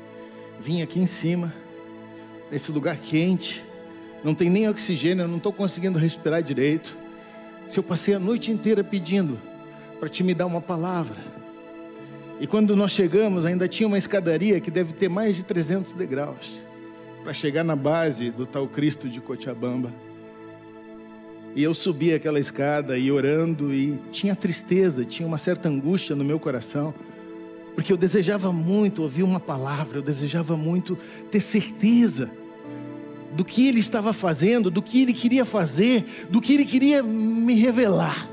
vim aqui em cima, nesse lugar quente, não tem nem oxigênio, eu não estou conseguindo respirar direito, se eu passei a noite inteira pedindo para te me dar uma palavra. E quando nós chegamos, ainda tinha uma escadaria que deve ter mais de 300 degraus, para chegar na base do tal Cristo de Cochabamba. E eu subi aquela escada e orando, e tinha tristeza, tinha uma certa angústia no meu coração, porque eu desejava muito ouvir uma palavra, eu desejava muito ter certeza do que Ele estava fazendo, do que Ele queria fazer, do que Ele queria me revelar.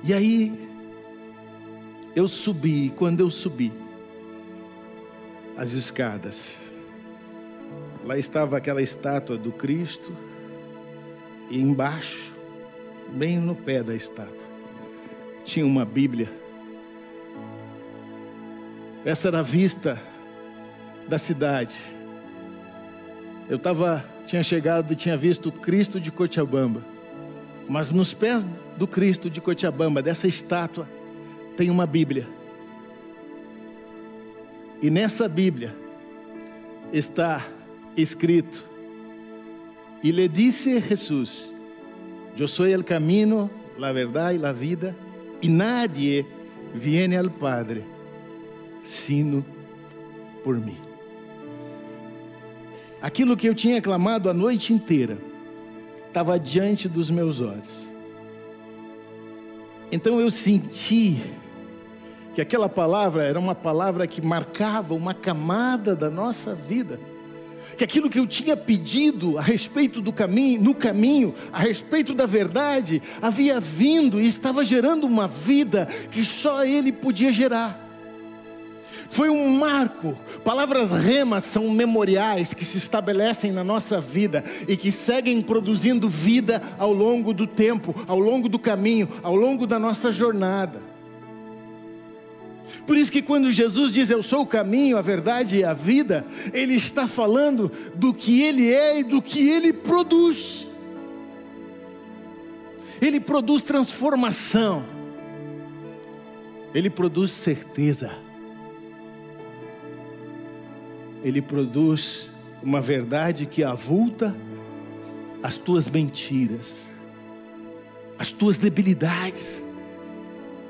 E aí, eu subi, quando eu subi as escadas, lá estava aquela estátua do Cristo, e embaixo, bem no pé da estátua, tinha uma Bíblia. Essa era a vista da cidade. Eu tinha chegado e tinha visto o Cristo de Cochabamba, mas nos pés do Cristo de Cochabamba, dessa estátua, tem uma Bíblia. E nessa Bíblia está escrito: "Y le dice Jesús, yo soy el camino, la verdad y la vida, y nadie viene al Padre sino por mim." Aquilo que eu tinha clamado a noite inteira estava diante dos meus olhos. Então eu senti que aquela palavra era uma palavra que marcava uma camada da nossa vida. Que aquilo que eu tinha pedido a respeito do caminho, no caminho, a respeito da verdade, havia vindo e estava gerando uma vida que só Ele podia gerar. Foi um marco. Palavras remas são memoriais que se estabelecem na nossa vida e que seguem produzindo vida ao longo do tempo, ao longo do caminho, ao longo da nossa jornada. Por isso que quando Jesus diz: "Eu sou o caminho, a verdade e a vida", Ele está falando do que Ele é e do que Ele produz. Ele produz transformação. Ele produz certeza. Ele produz uma verdade que avulta as tuas mentiras, as tuas debilidades.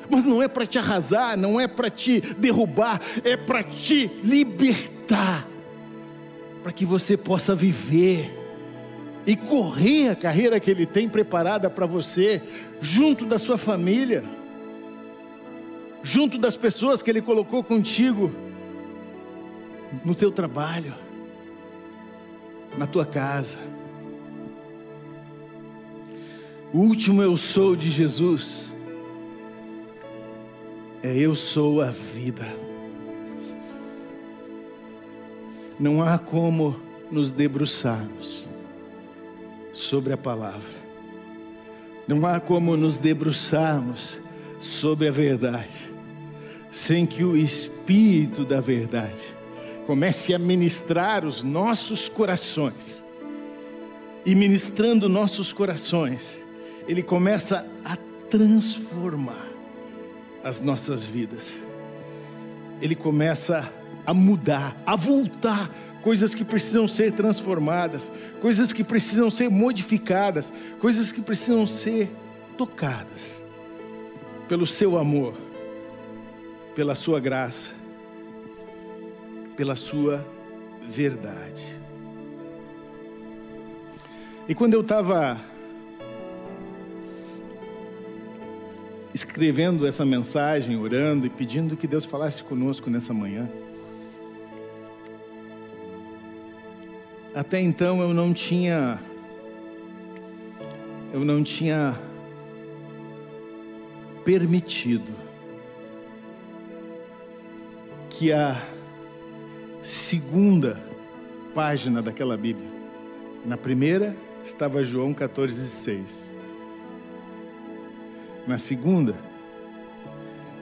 Mas não é para te arrasar, não é para te derrubar, é para te libertar, para que você possa viver e correr a carreira que Ele tem preparada para você, junto da sua família, junto das pessoas que Ele colocou contigo, no teu trabalho, na tua casa. O último "eu sou" de Jesus é: eu sou a vida. Não há como nos debruçarmos sobre a palavra. Não há como nos debruçarmos sobre a verdade sem que o Espírito da verdade comece a ministrar os nossos corações. E ministrando nossos corações, Ele começa a transformar as nossas vidas. Ele começa a mudar, a voltar coisas que precisam ser transformadas, coisas que precisam ser modificadas, coisas que precisam ser tocadas pelo seu amor, pela sua graça, pela sua verdade. E quando eu estava escrevendo essa mensagem, orando e pedindo que Deus falasse conosco nessa manhã, até então eu não tinha permitido que a segunda página daquela Bíblia, na primeira estava João 14:6. Na segunda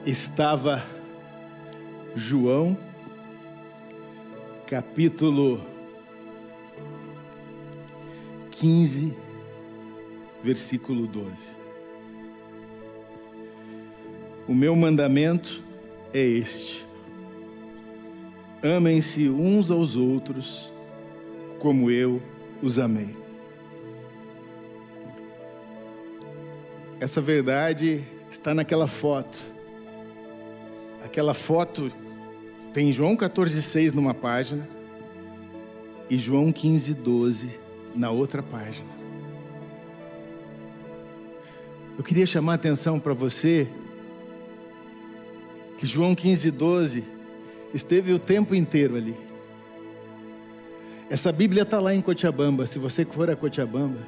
estava João capítulo 15, versículo 12. O meu mandamento é este: amem-se uns aos outros como eu os amei. Essa verdade está naquela foto. Aquela foto tem João 14:6 numa página e João 15:12 na outra página. Eu queria chamar a atenção para você que João 15:12 esteve o tempo inteiro ali. Essa Bíblia está lá em Cochabamba. Se você for a Cochabamba,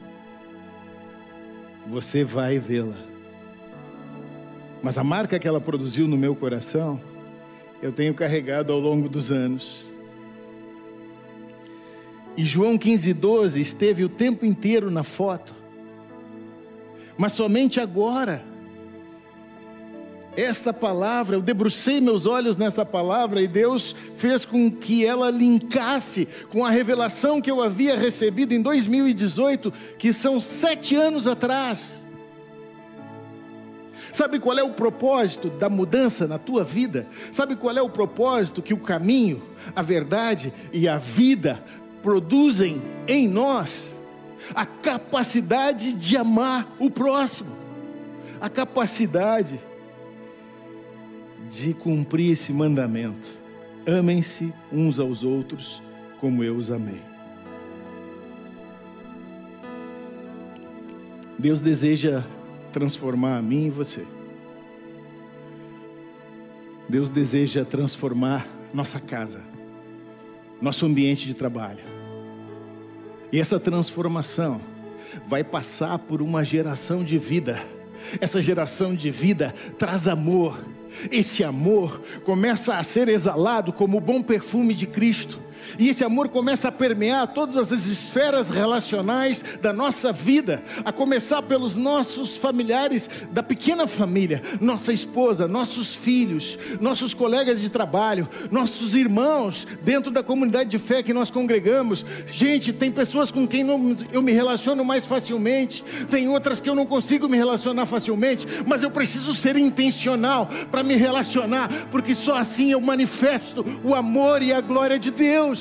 você vai vê-la. Mas a marca que ela produziu no meu coração, eu tenho carregado ao longo dos anos. E João 15:12 esteve o tempo inteiro na foto. Mas somente agora, esta palavra, eu debrucei meus olhos nessa palavra e Deus fez com que ela linkasse com a revelação que eu havia recebido em 2018, que são 7 anos atrás. Sabe qual é o propósito da mudança na tua vida? Sabe qual é o propósito que o caminho, a verdade e a vida produzem em nós? A capacidade de amar o próximo, a capacidade de cumprir esse mandamento: amem-se uns aos outros como eu os amei. Deus deseja transformar a mim e você. Deus deseja transformar nossa casa, nosso ambiente de trabalho. E essa transformação vai passar por uma geração de vida. Essa geração de vida traz amor. Esse amor começa a ser exalado como o bom perfume de Cristo. E esse amor começa a permear todas as esferas relacionais da nossa vida, a começar pelos nossos familiares da pequena família, nossa esposa, nossos filhos, nossos colegas de trabalho, nossos irmãos dentro da comunidade de fé que nós congregamos. Gente, tem pessoas com quem eu me relaciono mais facilmente, tem outras que eu não consigo me relacionar facilmente, mas eu preciso ser intencional para me relacionar, porque só assim eu manifesto o amor e a glória de Deus.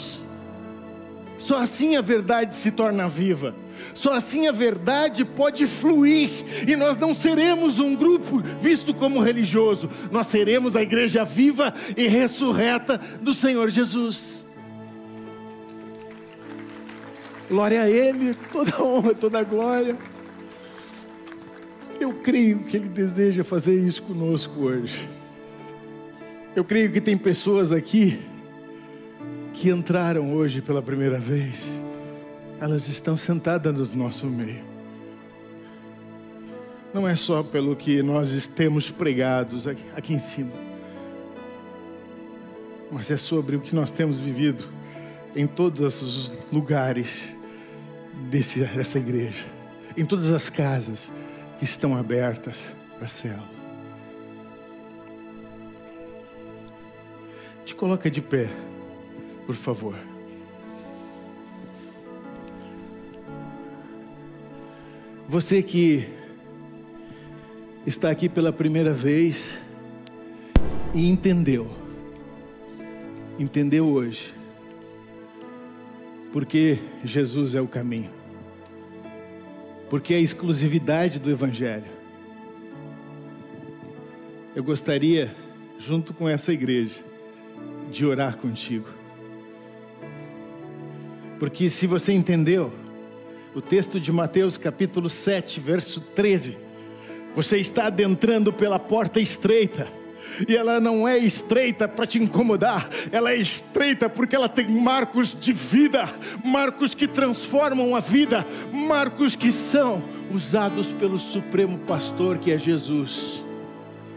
Só assim a verdade se torna viva. Só assim a verdade pode fluir. E nós não seremos um grupo visto como religioso. Nós seremos a igreja viva e ressurreta do Senhor Jesus. Glória a Ele, toda honra, toda glória. Eu creio que Ele deseja fazer isso conosco hoje. Eu creio que tem pessoas aqui que entraram hoje pela primeira vez. Elas estão sentadas no nosso meio. Não é só pelo que nós temos pregados aqui em cima, mas é sobre o que nós temos vivido em todos os lugares dessa igreja, em todas as casas que estão abertas para a célula. Te coloca de pé, por favor. Você que está aqui pela primeira vez e entendeu hoje, porque Jesus é o caminho, porque é a exclusividade do Evangelho. Eu gostaria, junto com essa igreja, de orar contigo. Porque se você entendeu o texto de Mateus capítulo 7, verso 13, você está adentrando pela porta estreita, e ela não é estreita para te incomodar, ela é estreita porque ela tem marcos de vida, marcos que transformam a vida, marcos que são usados pelo Supremo Pastor, que é Jesus.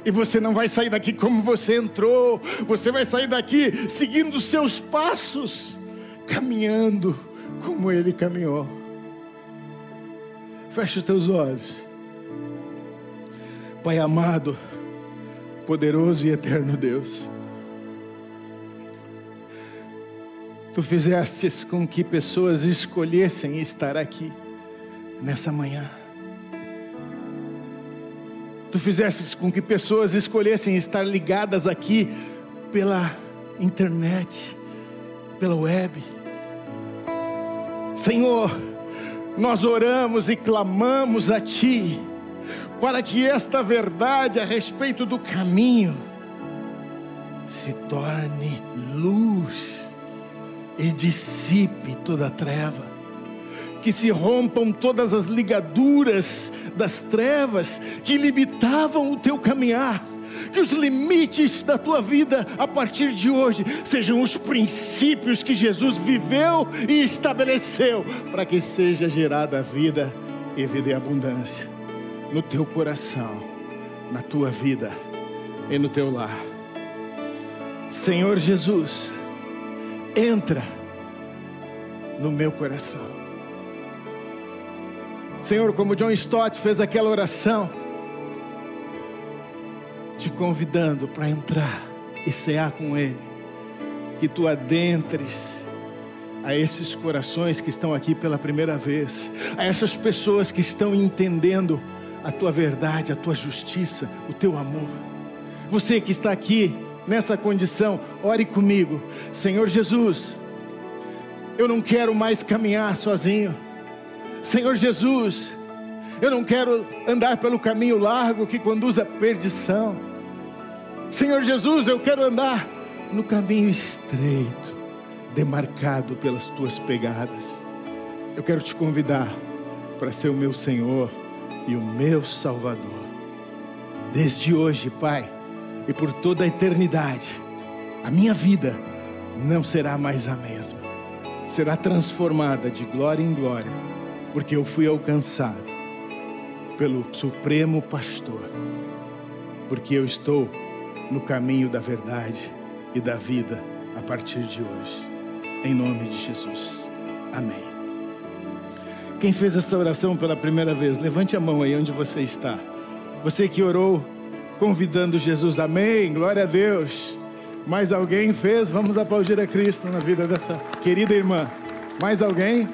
E você não vai sair daqui como você entrou, você vai sair daqui seguindo os seus passos, caminhando como Ele caminhou. Fecha os teus olhos. Pai amado, poderoso e eterno Deus, Tu fizestes com que pessoas escolhessem estar aqui nessa manhã. Tu fizestes com que pessoas escolhessem estar ligadas aqui pela internet, pela web. Senhor, nós oramos e clamamos a Ti, para que esta verdade a respeito do caminho se torne luz e dissipe toda a treva. Que se rompam todas as ligaduras das trevas que limitavam o Teu caminhar. Que os limites da tua vida a partir de hoje sejam os princípios que Jesus viveu e estabeleceu, para que seja gerada vida e vida em abundância no teu coração, na tua vida e no teu lar. Senhor Jesus, entra no meu coração. Senhor, como John Stott fez aquela oração, te convidando para entrar e cear com Ele, que tu adentres a esses corações que estão aqui pela primeira vez, a essas pessoas que estão entendendo a tua verdade, a tua justiça, o teu amor. Você que está aqui nessa condição, ore comigo. Senhor Jesus, eu não quero mais caminhar sozinho. Senhor Jesus, eu não quero andar pelo caminho largo que conduz à perdição. Senhor Jesus, eu quero andar no caminho estreito, demarcado pelas tuas pegadas. Eu quero te convidar para ser o meu Senhor e o meu Salvador. Desde hoje, Pai, e por toda a eternidade, a minha vida não será mais a mesma. Será transformada de glória em glória, porque eu fui alcançado pelo Supremo Pastor, porque eu estou no caminho da verdade e da vida a partir de hoje. Em nome de Jesus. Amém. Quem fez essa oração pela primeira vez, levante a mão aí onde você está. Você que orou convidando Jesus. Amém, glória a Deus. Mais alguém fez? Vamos aplaudir a Cristo na vida dessa querida irmã. Mais alguém?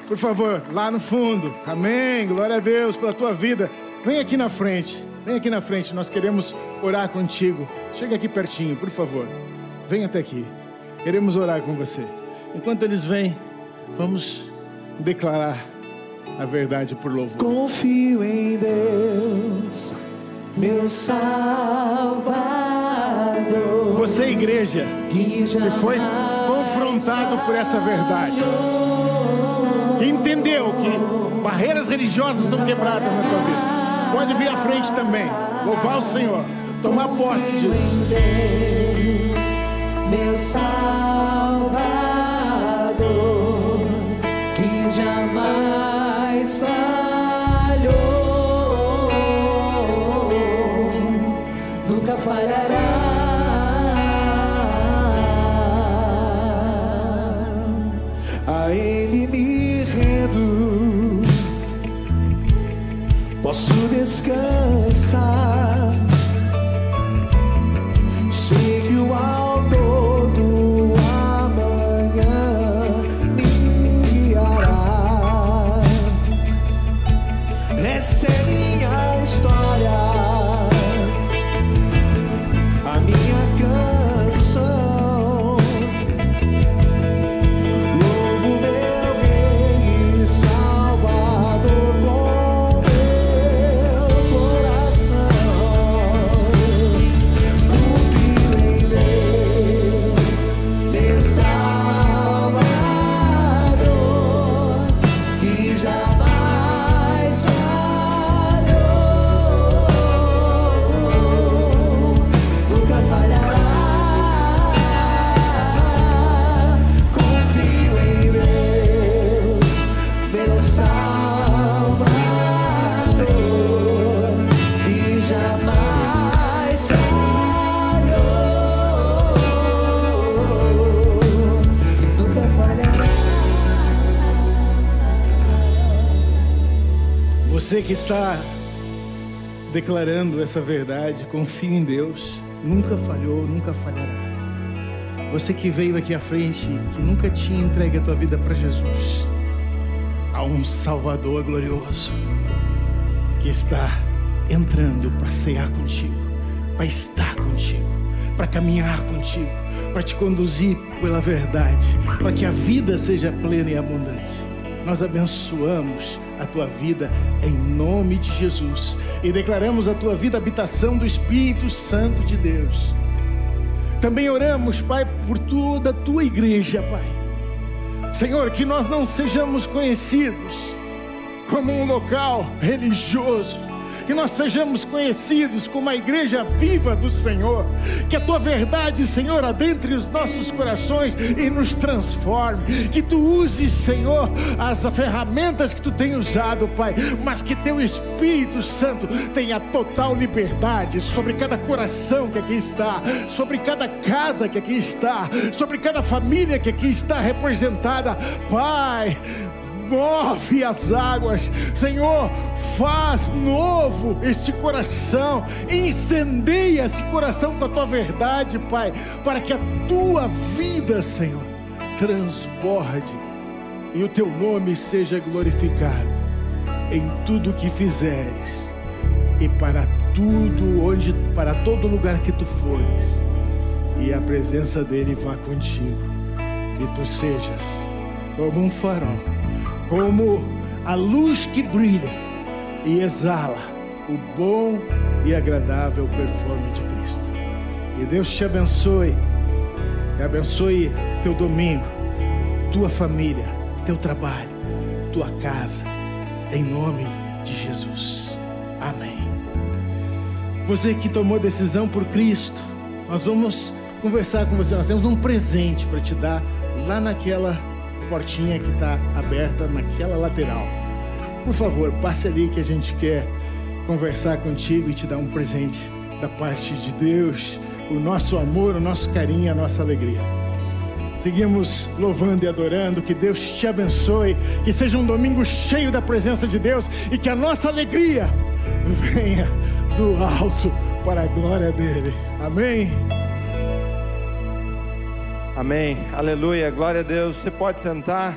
Por favor, lá no fundo. Amém, glória a Deus pela tua vida. Vem aqui na frente. Vem aqui na frente, nós queremos orar contigo. Chega aqui pertinho, por favor. Vem até aqui. Queremos orar com você. Enquanto eles vêm, vamos declarar a verdade por louvor. Confio em Deus, meu Salvador. Você, igreja, que foi confrontado por essa verdade, que entendeu que barreiras religiosas são quebradas na tua vida, pode vir à frente também, louvar o Senhor, tomar posse disso. Deus, meu Salvador, que jamais falhou, nunca falhará. A Ele me rendo, posso descansar. Sei que o autor do amanhã me guiará. Essa é minha história, a minha canção. Louvo meu Rei e Salvador com meu coração. Confio em Deus, meu Salvador, que jamais falhou, nunca falhará. Confio em Deus, meu Salvador, que jamais falhou, nunca falhará. Você que está declarando essa verdade, confia em Deus, nunca falhou, nunca falhará. Você que veio aqui à frente, que nunca tinha entregue a tua vida para Jesus, há um Salvador glorioso que está entrando para cear contigo, para estar contigo, para caminhar contigo, para te conduzir pela verdade, para que a vida seja plena e abundante. Nós abençoamos a tua vida em nome de Jesus e declaramos a tua vida habitação do Espírito Santo de Deus. Também oramos, Pai, por toda a tua igreja, Pai. Senhor, que nós não sejamos conhecidos como um local religioso, que nós sejamos conhecidos como a igreja viva do Senhor, que a tua verdade, Senhor, adentre os nossos corações e nos transforme, que tu uses, Senhor, as ferramentas que tu tem usado, Pai, mas que teu Espírito Santo tenha total liberdade sobre cada coração que aqui está, sobre cada casa que aqui está, sobre cada família que aqui está representada. Pai, move as águas, Senhor, faz novo este coração, incendeia esse coração com a tua verdade, Pai, para que a tua vida, Senhor, transborde e o teu nome seja glorificado em tudo que fizeres e para todo lugar que tu fores, e a presença dele vá contigo, e tu sejas como um farol, como a luz que brilha e exala o bom e agradável perfume de Cristo. E Deus te abençoe, e abençoe teu domingo, tua família, teu trabalho, tua casa, em nome de Jesus. Amém. Você que tomou decisão por Cristo, nós vamos conversar com você. Nós temos um presente para te dar lá naquela portinha que está aberta, naquela lateral. Por favor, passe ali que a gente quer conversar contigo e te dar um presente da parte de Deus, o nosso amor, o nosso carinho, a nossa alegria. Seguimos louvando e adorando. Que Deus te abençoe, que seja um domingo cheio da presença de Deus e que a nossa alegria venha do alto para a glória dele. Amém? Amém, aleluia, glória a Deus. Você pode sentar.